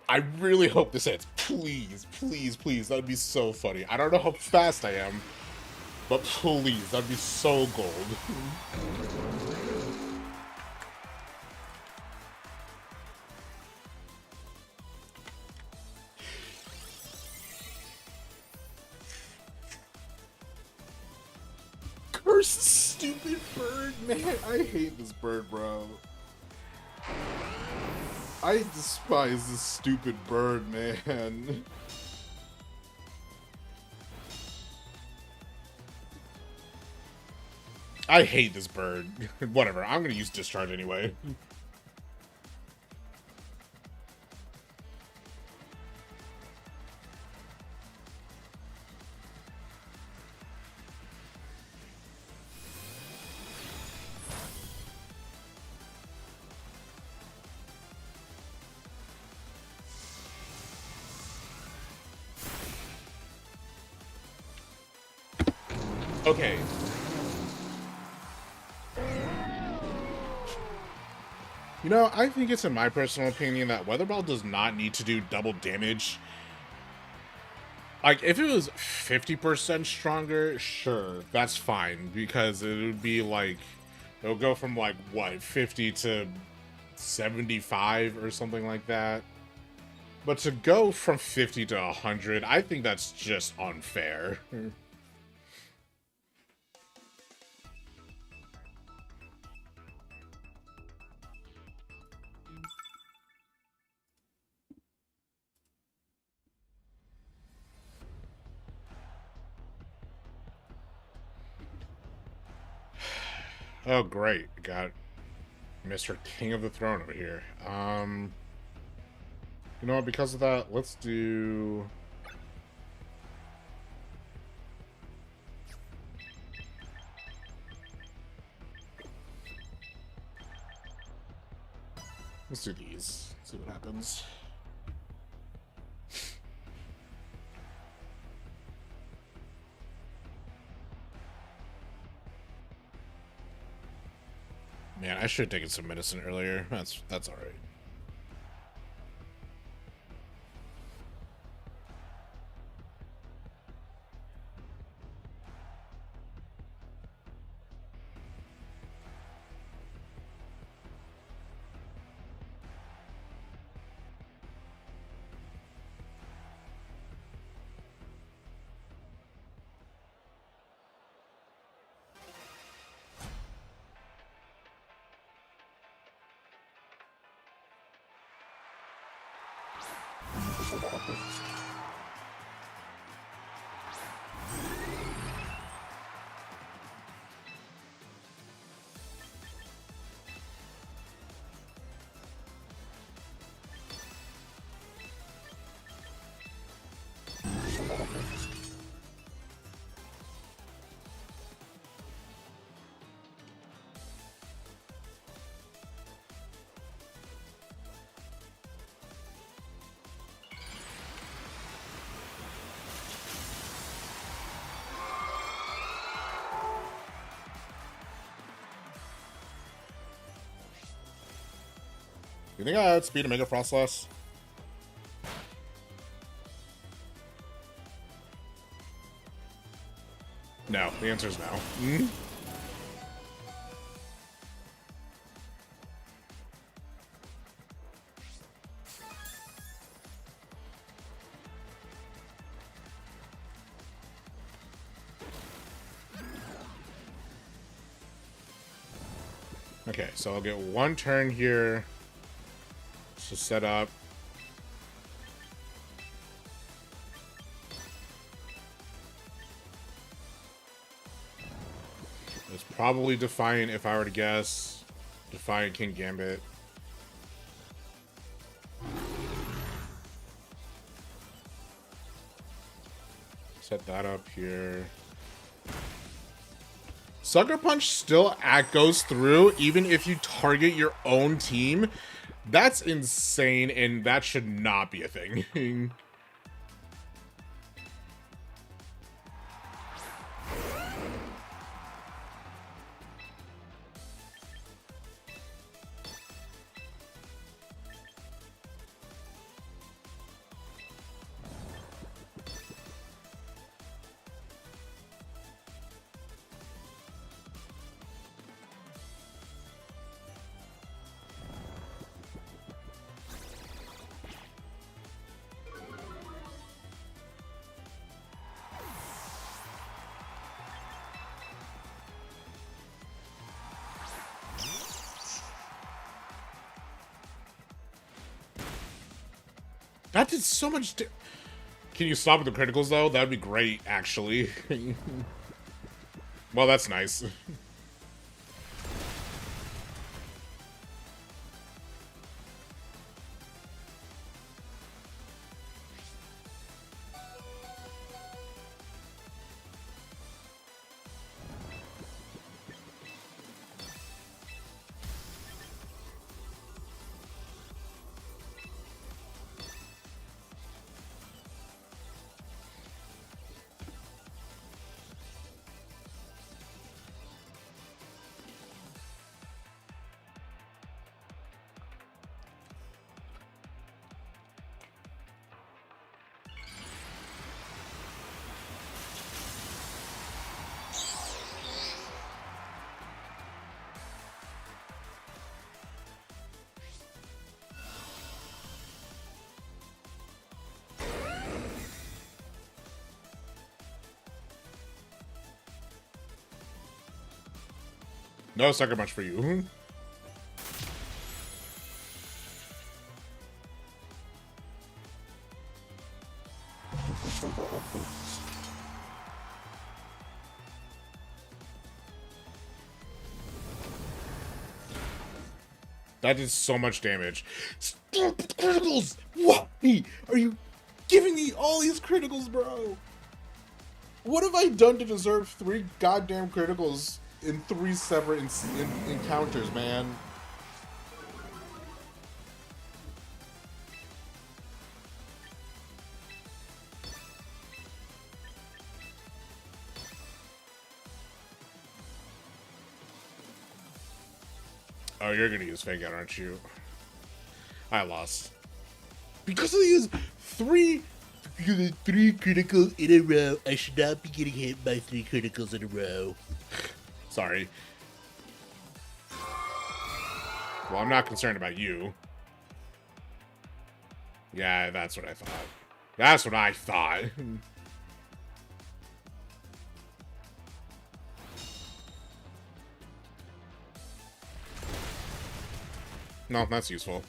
I really hope this hits. Please, please, please. That would be so funny. I don't know how fast I am, but please, that would be so gold. cursed stupid bird, man. I hate this bird, bro. I despise this stupid bird, man. I hate this bird. Whatever, I'm gonna use discharge anyway. Okay. You know, I think it's in my personal opinion that Weather Ball does not need to do double damage. Like, if it was 50% stronger, sure, that's fine. Because it would be like, it'll go from like, what, 50 to 75 or something like that. But to go from 50 to 100, I think that's just unfair. Oh, great. Got Mr. King of the Throne over here. You know what? Because of that, let's do... Let's do these. See what happens. Man, I should have taken some medicine earlier. That's all right. You think I had speed to Mega Frost less? No, the answer is no. Mm-hmm. Okay, so I'll get one turn here to set up. It's probably Defiant if I were to guess. Defiant King Gambit. Set that up here. Sucker Punch still goes through even if you target your own team. That's insane, and that should not be a thing. That did so much. Can you stop with the criticals though? That would be great, actually. Well, that's nice. No sucker punch for you. That did so much damage. Stupid criticals! Why are you giving me all these criticals, bro? What have I done to deserve 3 goddamn criticals in 3 separate encounters, man? Oh, you're gonna use fake out, aren't you? I lost. Because of these 3 criticals in a row. I should not be getting hit by 3 criticals in a row. Sorry. Well, I'm not concerned about you. Yeah, that's what I thought. That's what I thought. No, that's useful.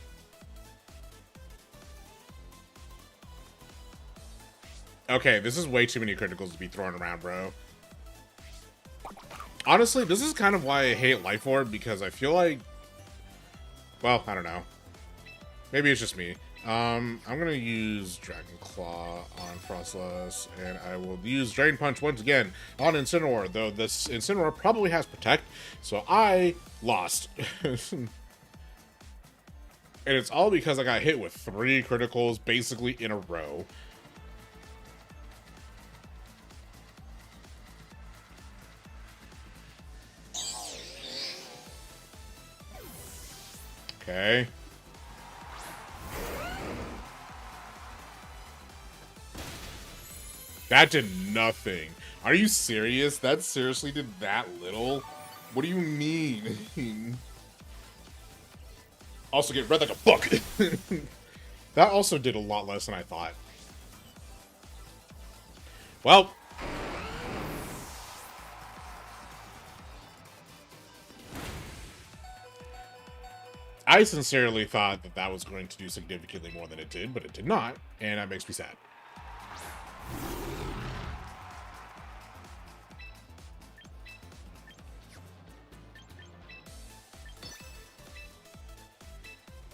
Okay, this is way too many criticals to be thrown around, bro. Honestly, this is kind of why I hate Life Orb, because I feel like... Well, I don't know. Maybe it's just me. I'm gonna use Dragon Claw on Frostless, and I will use Dragon Punch once again on Incineroar, though this Incineroar probably has Protect, so I lost. And it's all because I got hit with 3 criticals basically in a row. Okay. That did nothing. Are you serious? That seriously did that little? What do you mean? Also get read like a book. That also did a lot less than I thought. Well. I sincerely thought that that was going to do significantly more than it did, but it did not, and that makes me sad.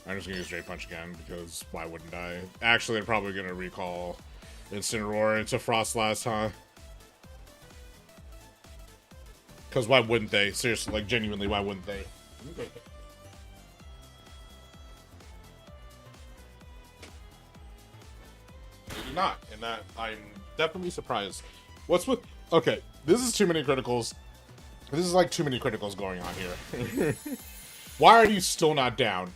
I'm just gonna use Straight Punch again, because why wouldn't I? Actually, they're probably gonna recall Incineroar into Frostlass, huh? Because why wouldn't they? Seriously, like, genuinely, why wouldn't they? They do not, and that I'm definitely surprised. What's with... Okay, this is too many criticals. This is like too many criticals going on here. Why are you still not down?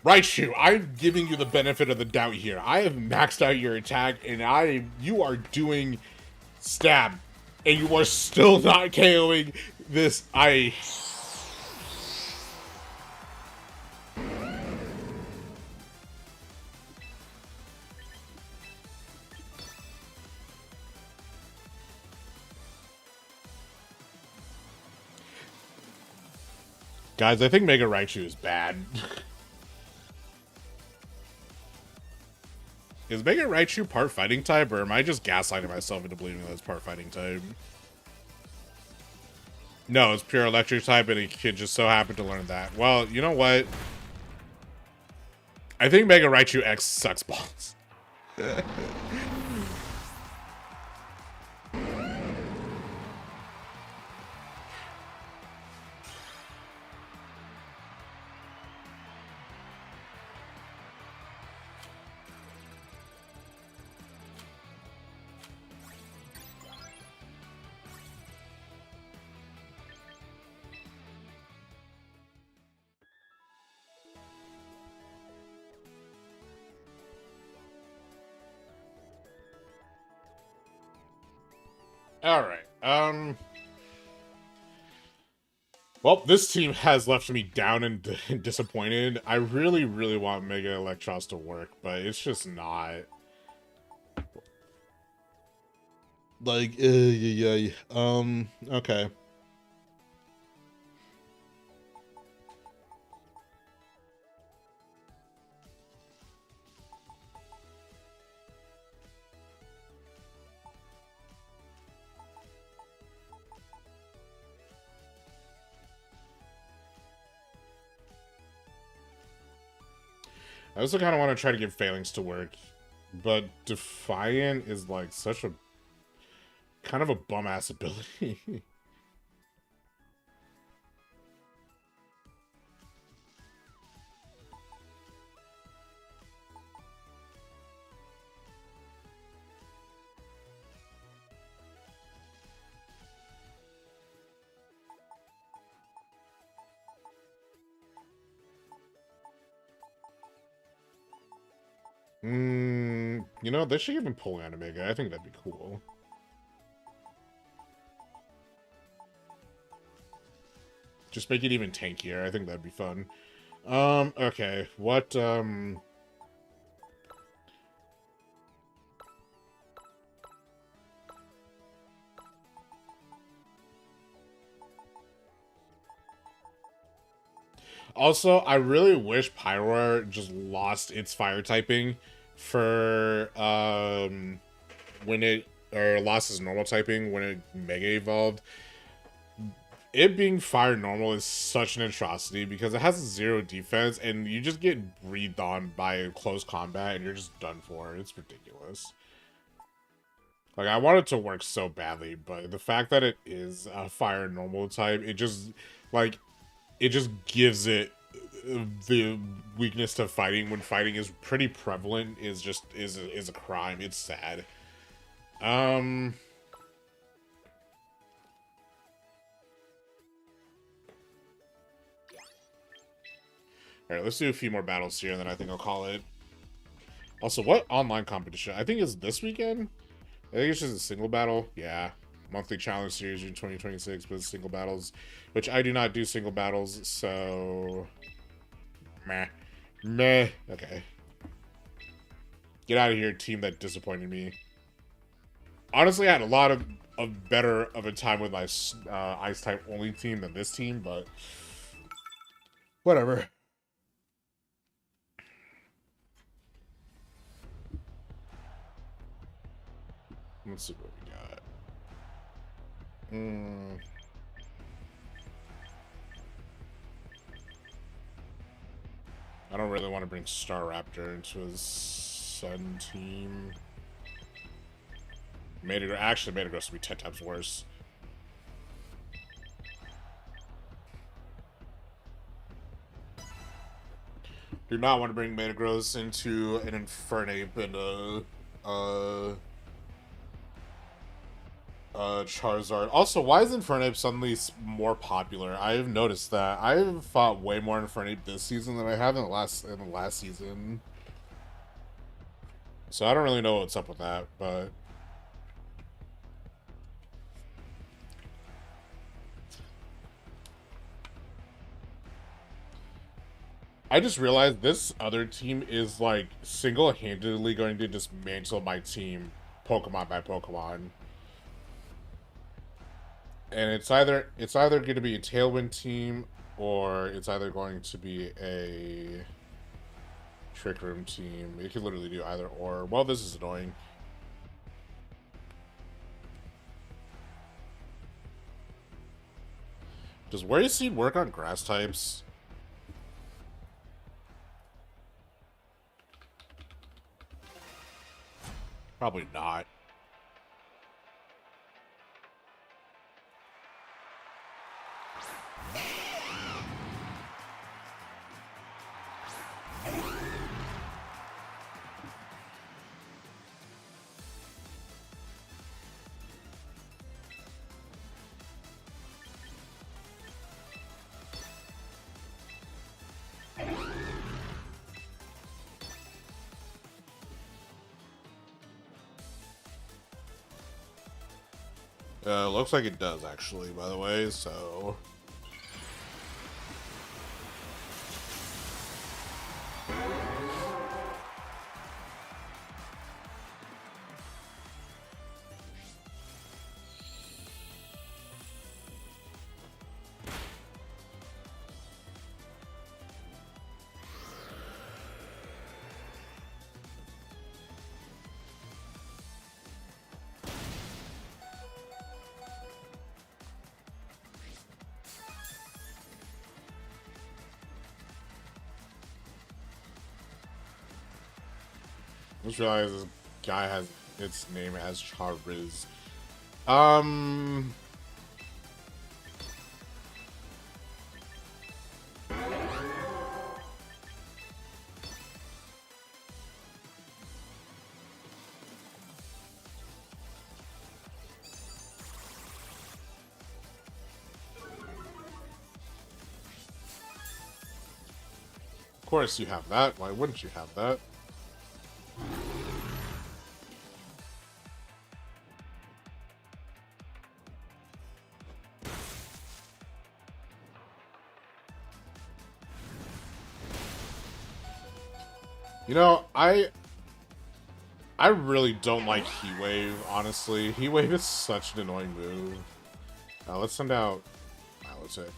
Raichu, I'm giving you the benefit of the doubt here. I have maxed out your attack, and you are doing stab, and you are still not KOing this. Guys, I think Mega Raichu is bad. Is Mega Raichu part fighting type, or am I just gaslighting myself into believing that it's part fighting type? No, it's pure electric type, and he could just so happen to learn that. Well, you know what? I think Mega Raichu X sucks balls. All right. Well, this team has left me down and disappointed. I really, really want Mega Electros to work, but it's just not. Like, yeah. Okay. I also kind of want to try to get Phalanx to work, but Defiant is like such a kind of a bum-ass ability. You know, they should give him Pole Animega. I think that'd be cool. Just make it even tankier. I think that'd be fun. Okay. What, Also, I really wish Pyroar just lost its fire typing for, when it, or lost its normal typing when it Mega Evolved. It being fire normal is such an atrocity because it has 0 defense and you just get breathed on by close combat and you're just done for. It's ridiculous. Like, I want it to work so badly, but the fact that it is a fire normal type, it just, like, it just gives it the weakness to fighting when fighting is pretty prevalent is a crime. It's sad. Alright, let's do a few more battles here, and then I think I'll call it. Also, what online competition? I think it's this weekend? I think it's just a single battle. Yeah. Monthly challenge series in 2026 with single battles, which I do not do single battles, so... Meh. Okay. Get out of here, team that disappointed me. Honestly, I had a lot of better of a time with my Ice-type only team than this team, but... whatever. Let's see what we got. I don't really want to bring Staraptor into his Sun team. Actually, Metagross would be 10 times worse. Do not want to bring Metagross into an Infernape and Charizard. Also, why is Infernape suddenly more popular? I have noticed that. I have fought way more Infernape this season than I have in the last season. So I don't really know what's up with that, but I just realized this other team is like single-handedly going to dismantle my team Pokemon by Pokemon. And it's either going to be a Tailwind team or it's either going to be a Trick Room team. It can literally do either or. Well, this is annoying. Does Worry Seed work on grass types? Probably not. Looks like it does, actually, by the way, so... I just realized this guy has its name as Chariz. Of course you have that. Why wouldn't you have that? You know, I really don't like Heat Wave, honestly. Heat Wave is such an annoying move. Let's send out Milotic.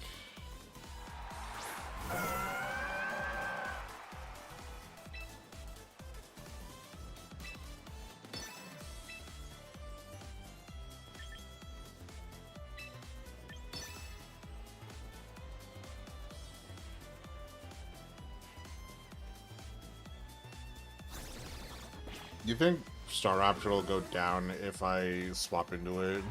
You think Staraptor will go down if I swap into it?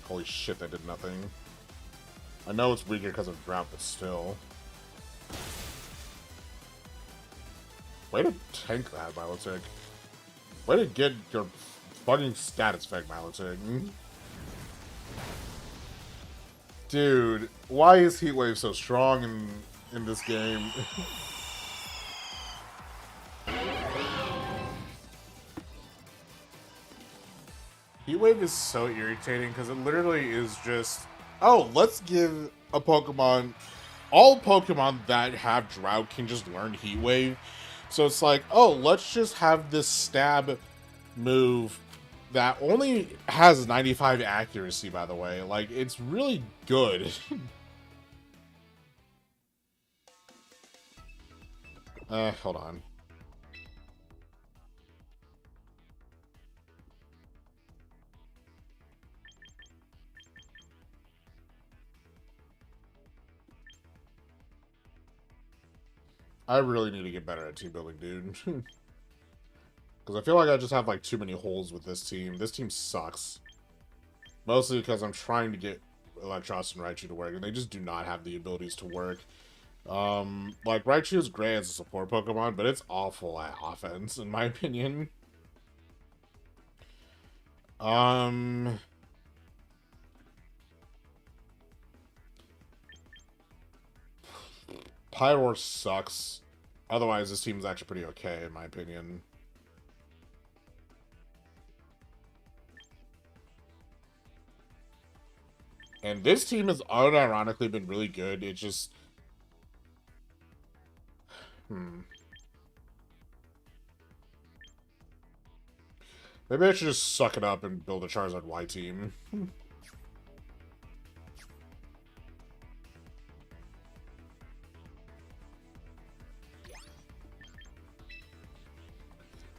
Holy shit, that did nothing. I know it's weaker because of drought, but still. Way to tank that, Milotic. Way to get your fucking status effect, Milotic. Dude, why is Heat Wave so strong in this game? Heat Wave is so irritating because it literally is just, oh, let's give a Pokemon, all Pokemon that have Drought can just learn Heat Wave. So it's like, oh, let's just have this stab move that only has 95 accuracy, by the way. Like, it's really good. Hold on. I really need to get better at team building, dude. Because I feel like I just have, like, too many holes with this team. This team sucks. Mostly because I'm trying to get Electros and Raichu to work, and they just do not have the abilities to work. Like, Raichu is great as a support Pokemon, but it's awful at offense, in my opinion. Pyroar sucks. Otherwise, this team is actually pretty okay, in my opinion. And this team has unironically been really good. It just... Maybe I should just suck it up and build a Charizard Y team.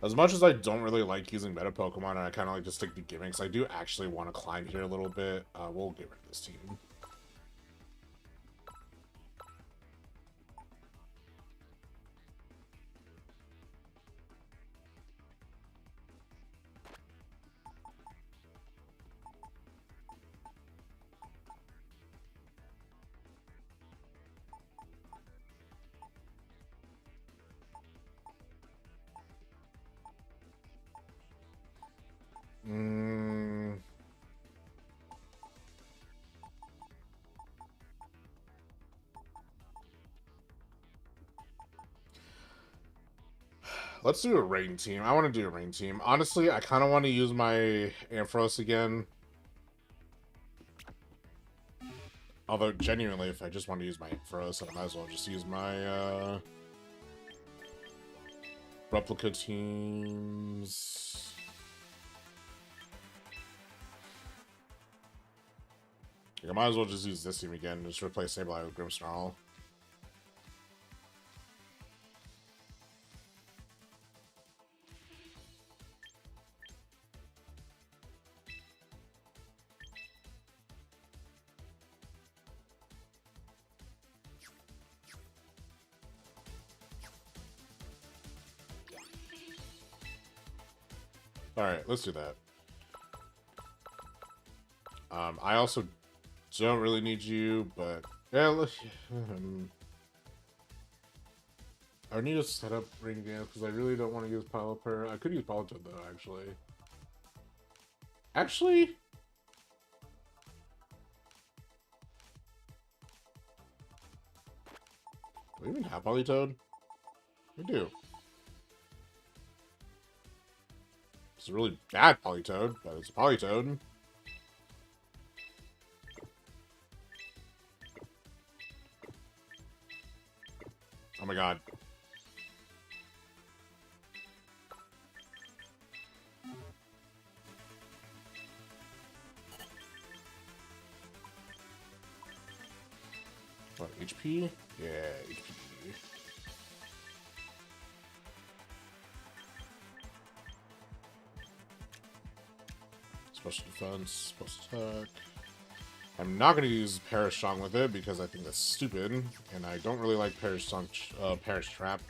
As much as I don't really like using meta Pokemon and I kind of like to stick to gimmicks, I do actually want to climb here a little bit. We'll get rid of this team. Let's do a rain team. I want to do a rain team. Honestly, I kind of want to use my Ampharos again. Although, genuinely, if I just want to use my Ampharos, I might as well just use my replica teams. I might as well just use this team again and just replace Sableye with Grimmsnarl. Alright, let's do that. I also don't really need you, but yeah, let's, I need to set up Ring Dance because I really don't want to use Pelipper. I could use Politoed though, actually. Actually, do we even have Politoed? We do. It's a really bad Politoed, but it's a Politoed. Oh my god. What, HP? Yeah, HP. Special defense, special attack. I'm not going to use Perish Song with it because I think that's stupid, and I don't really like Perish Song, Perish Trap.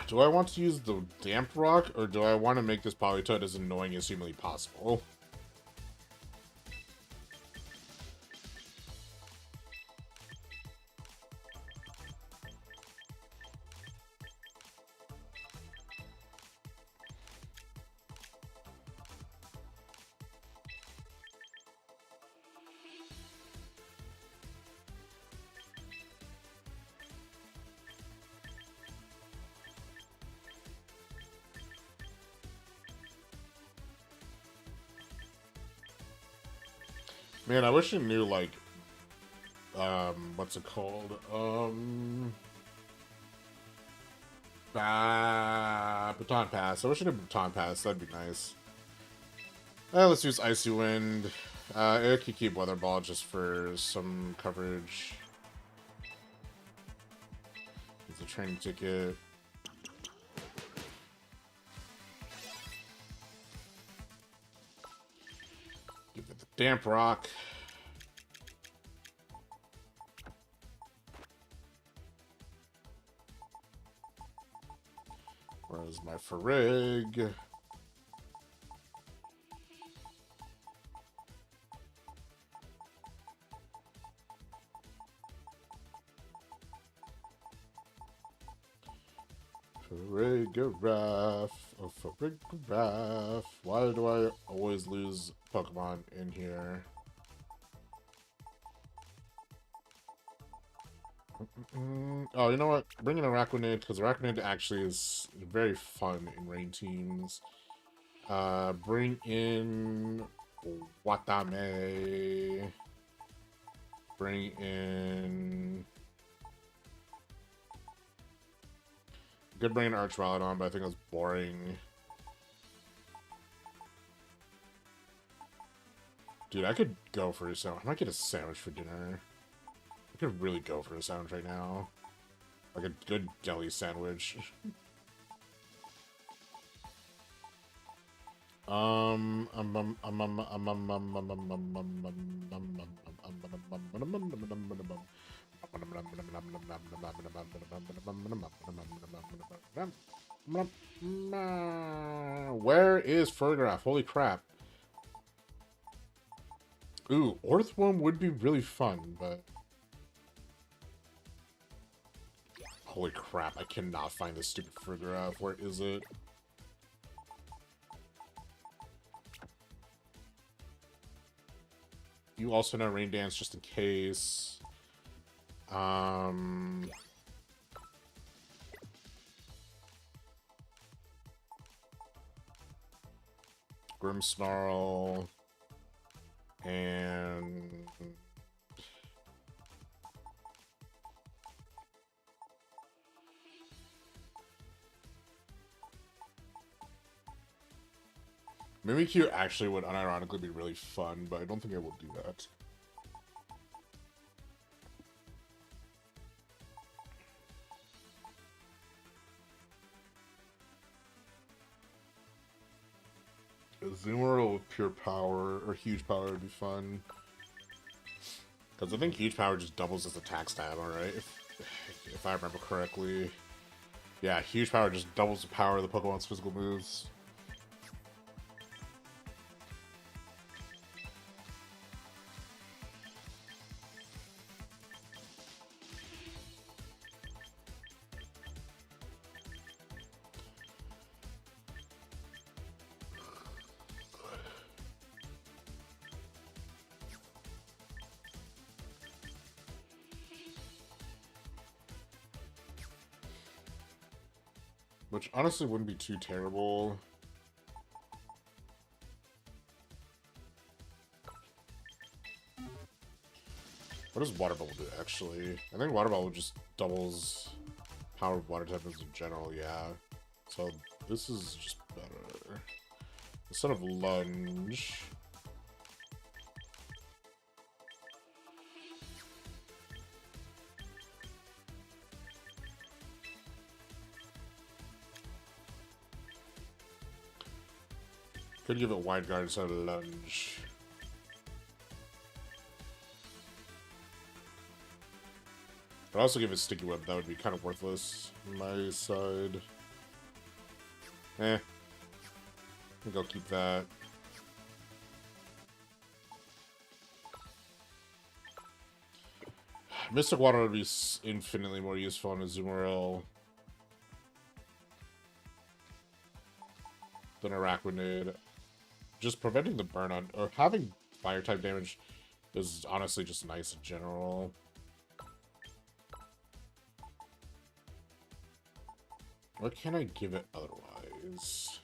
Do I want to use the Damp Rock, or do I want to make this Politoed as annoying as humanly possible? Man, I wish I knew, like, what's it called? Baton Pass. I wish I knew Baton Pass. That'd be nice. Let's use Icy Wind. It could keep Weather Ball just for some coverage. It's a training ticket. Give it the Damp Rock. Where's my Farrig? Farigiraf. Oh, Farigiraf. Why do I always lose Pokemon in here? Oh, you know what? Bring in Araquanid, because Araquanid actually is very fun in rain teams. Bring in Watame. Bring in... Could bring an Archmaladon, but I think it was boring. Dude, I could go for a sandwich. I might get a sandwich for dinner. I could really go for a sandwich right now. Like a good deli sandwich. Where is Fergraph? Holy crap. Ooh, Orthworm would be really fun, but... Holy crap, I cannot find this stupid Fergraph. Where is it? You also know Rain Dance just in case. Grimmsnarl. And... Mimikyu actually would unironically be really fun, but I don't think I will do that. Azumarill with pure power, or huge power would be fun. Because I think huge power just doubles as attack stat, alright? If I remember correctly. Yeah, huge power just doubles the power of the Pokemon's physical moves. Which honestly wouldn't be too terrible. What does Water Bubble do, actually? I think Water Bubble just doubles power of water types in general, yeah. So this is just better. Instead of Lunge... Could give it Wide Guard instead of Lunge. But also give it Sticky Web, that would be kind of worthless on my side. I think I'll keep that. Mystic Water would be infinitely more useful on Azumarill than Araquanid. Just preventing the burn on, or having fire type damage is honestly just nice in general. What can I give it otherwise?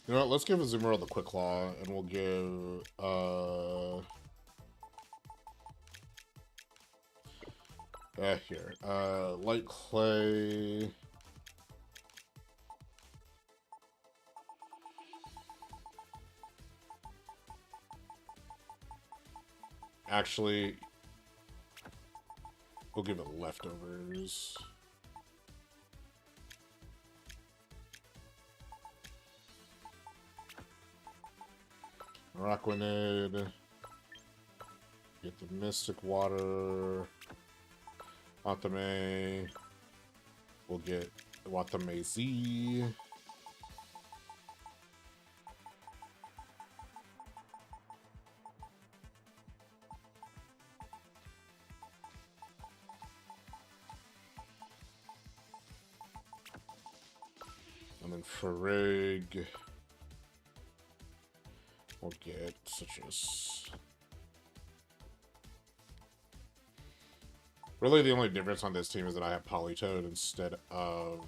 You know what, let's give Azumarill the Quick Claw, and we'll give, here, Light Clay. Actually, we'll give it Leftovers. Araquanid. Get the Mystic Water. Watame. We'll get Watame Z. then Frigg. We'll get citrus. Really, the only difference on this team is that I have Polytoad instead of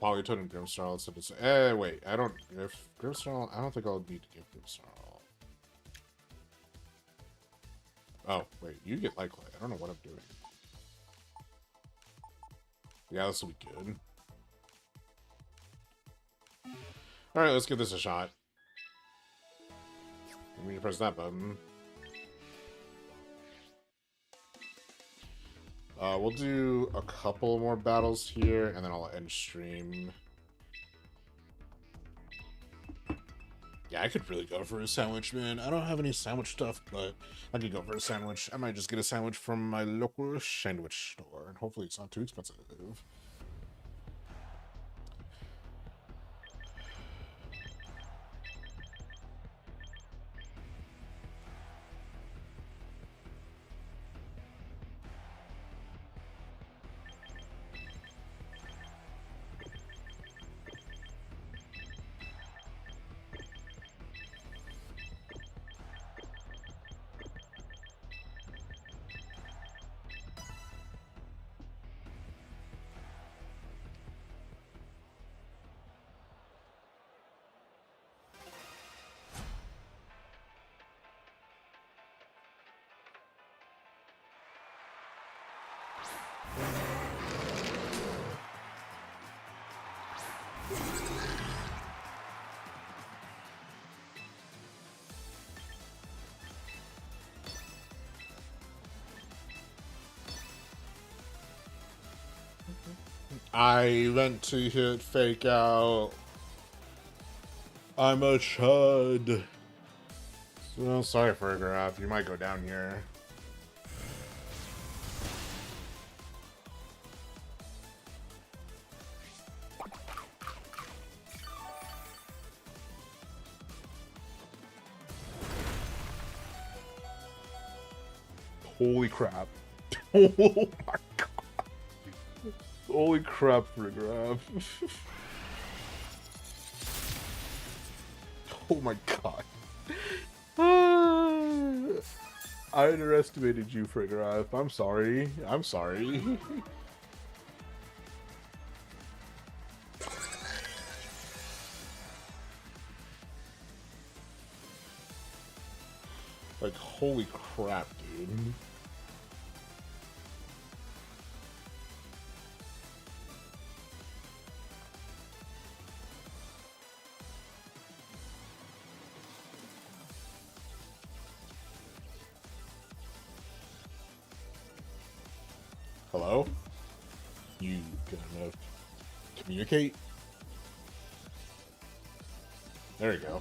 Polytoad and Grimmsnarl. So it's wait, I don't. If Grimmsnarl, I don't think I'll need to give Grimmsnarl. Oh wait, you get Light Clay. I don't know what I'm doing. Yeah, this will be good. All right, let's give this a shot. Let me press that button. We'll do a couple more battles here, and then I'll end stream. Yeah, I could really go for a sandwich, man. I don't have any sandwich stuff, but I could go for a sandwich. I might just get a sandwich from my local sandwich store, and hopefully it's not too expensive. I meant to hit fake out. I'm a chud. Well, sorry for a graph. You might go down here. Holy crap. Oh my god. Holy crap for a grab. Oh my god. I underestimated you, Friggrath. I'm sorry. I'm sorry. Like, holy crap, dude. Hello? You gonna communicate? There you go.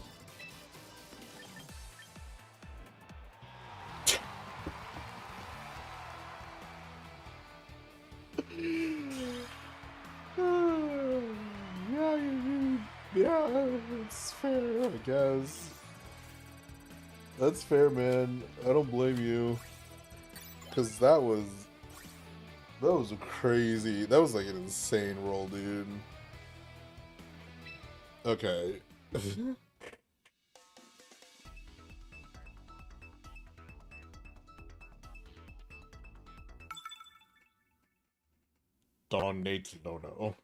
Yeah, it's fair, I guess. That's fair, man. I don't blame you. Because that was a crazy, that was like an insane roll, dude. Okay. Donate, no.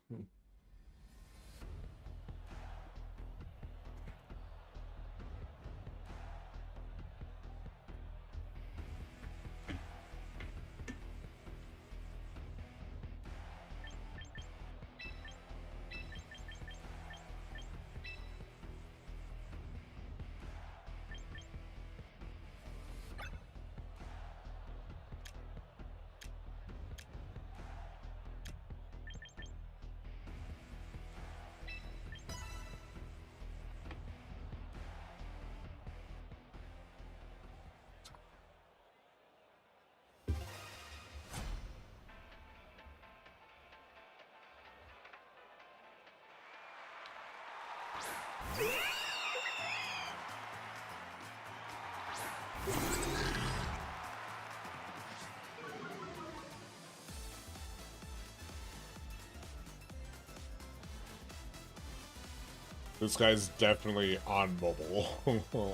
This guy's definitely on mobile.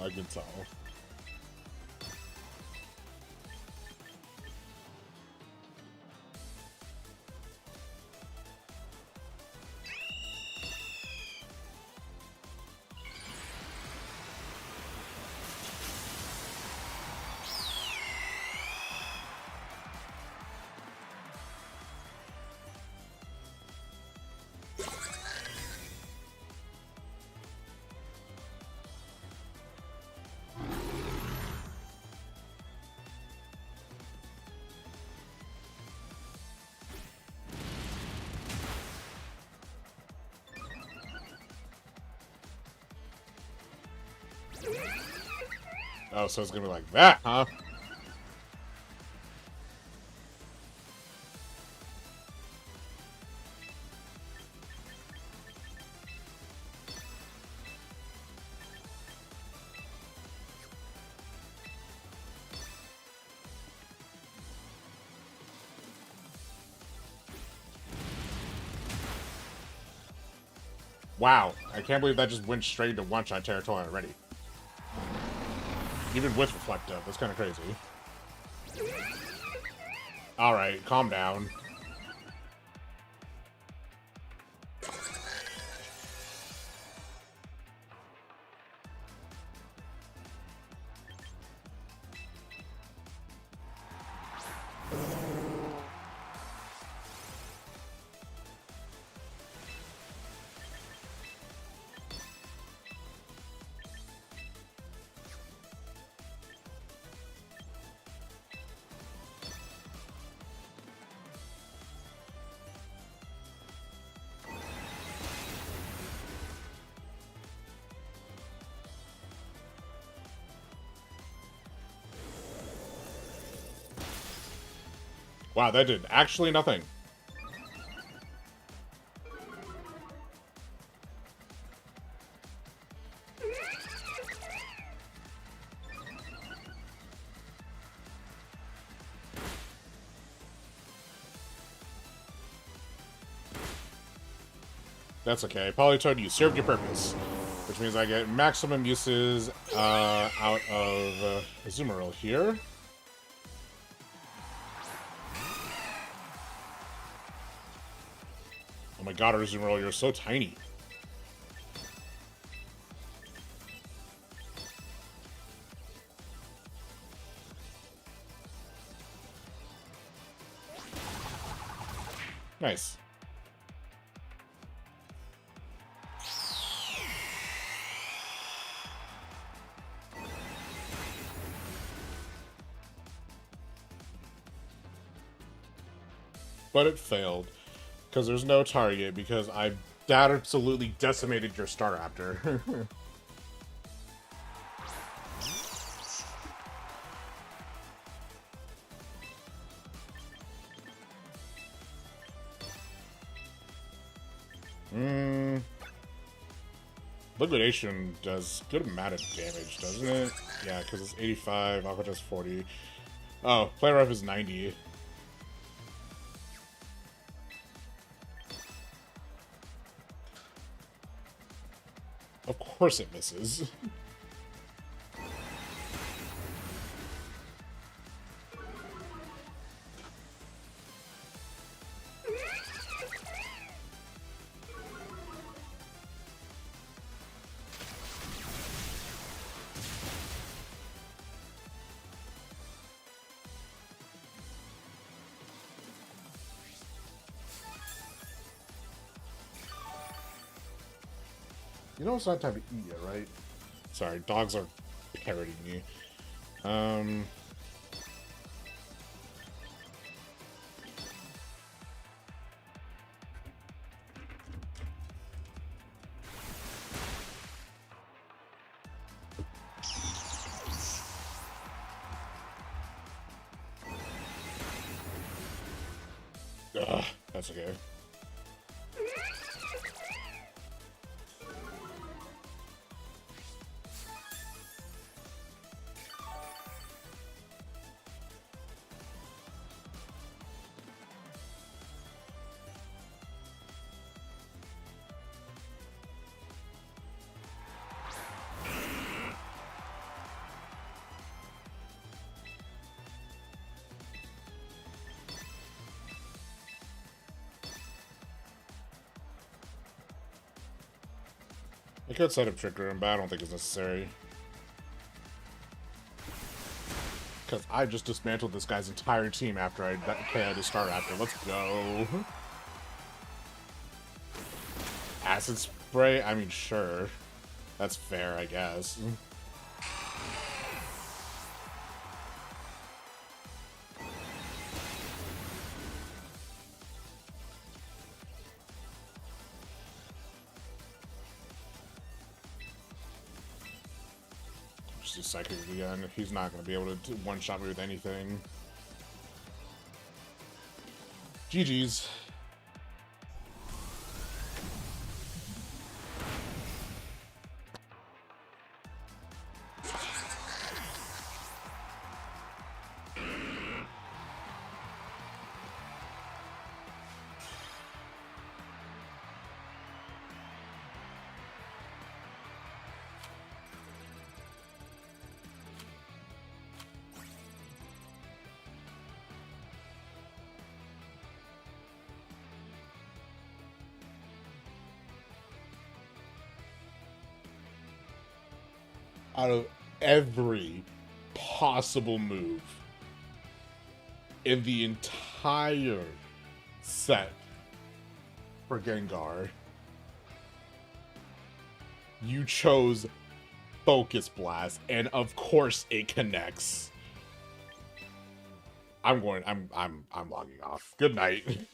I can tell. Oh, so it's gonna be like that, huh? Wow, I can't believe that just went straight into one-shot territory already. Even with Reflective, that's kind of crazy. Alright, calm down. Wow, that did actually nothing. That's okay. Polytoad, you served your purpose. Which means I get maximum uses out of Azumarill here. Oh my god, Azumarill, you're so tiny. Nice. But it failed. Because there's no target, because I absolutely decimated your Staraptor. Liquidation does good amount of damage, doesn't it? Yeah, because it's 85, Aqua does 40. Oh, Play Rough is 90. Of course it misses. You know it's not time to eat yet, right? Sorry, dogs are parroting me. Ugh, that's okay. I could set up Trick Room, but I don't think it's necessary. Because I just dismantled this guy's entire team after I KO'd his Star Raptor. Let's go. Acid Spray? I mean, sure. That's fair, I guess. Just do Psychic again. He's not going to be able to one-shot me with anything. GG's. Out of every possible move in the entire set for Gengar, you chose Focus Blast, and of course it connects. I'm logging off. Good night.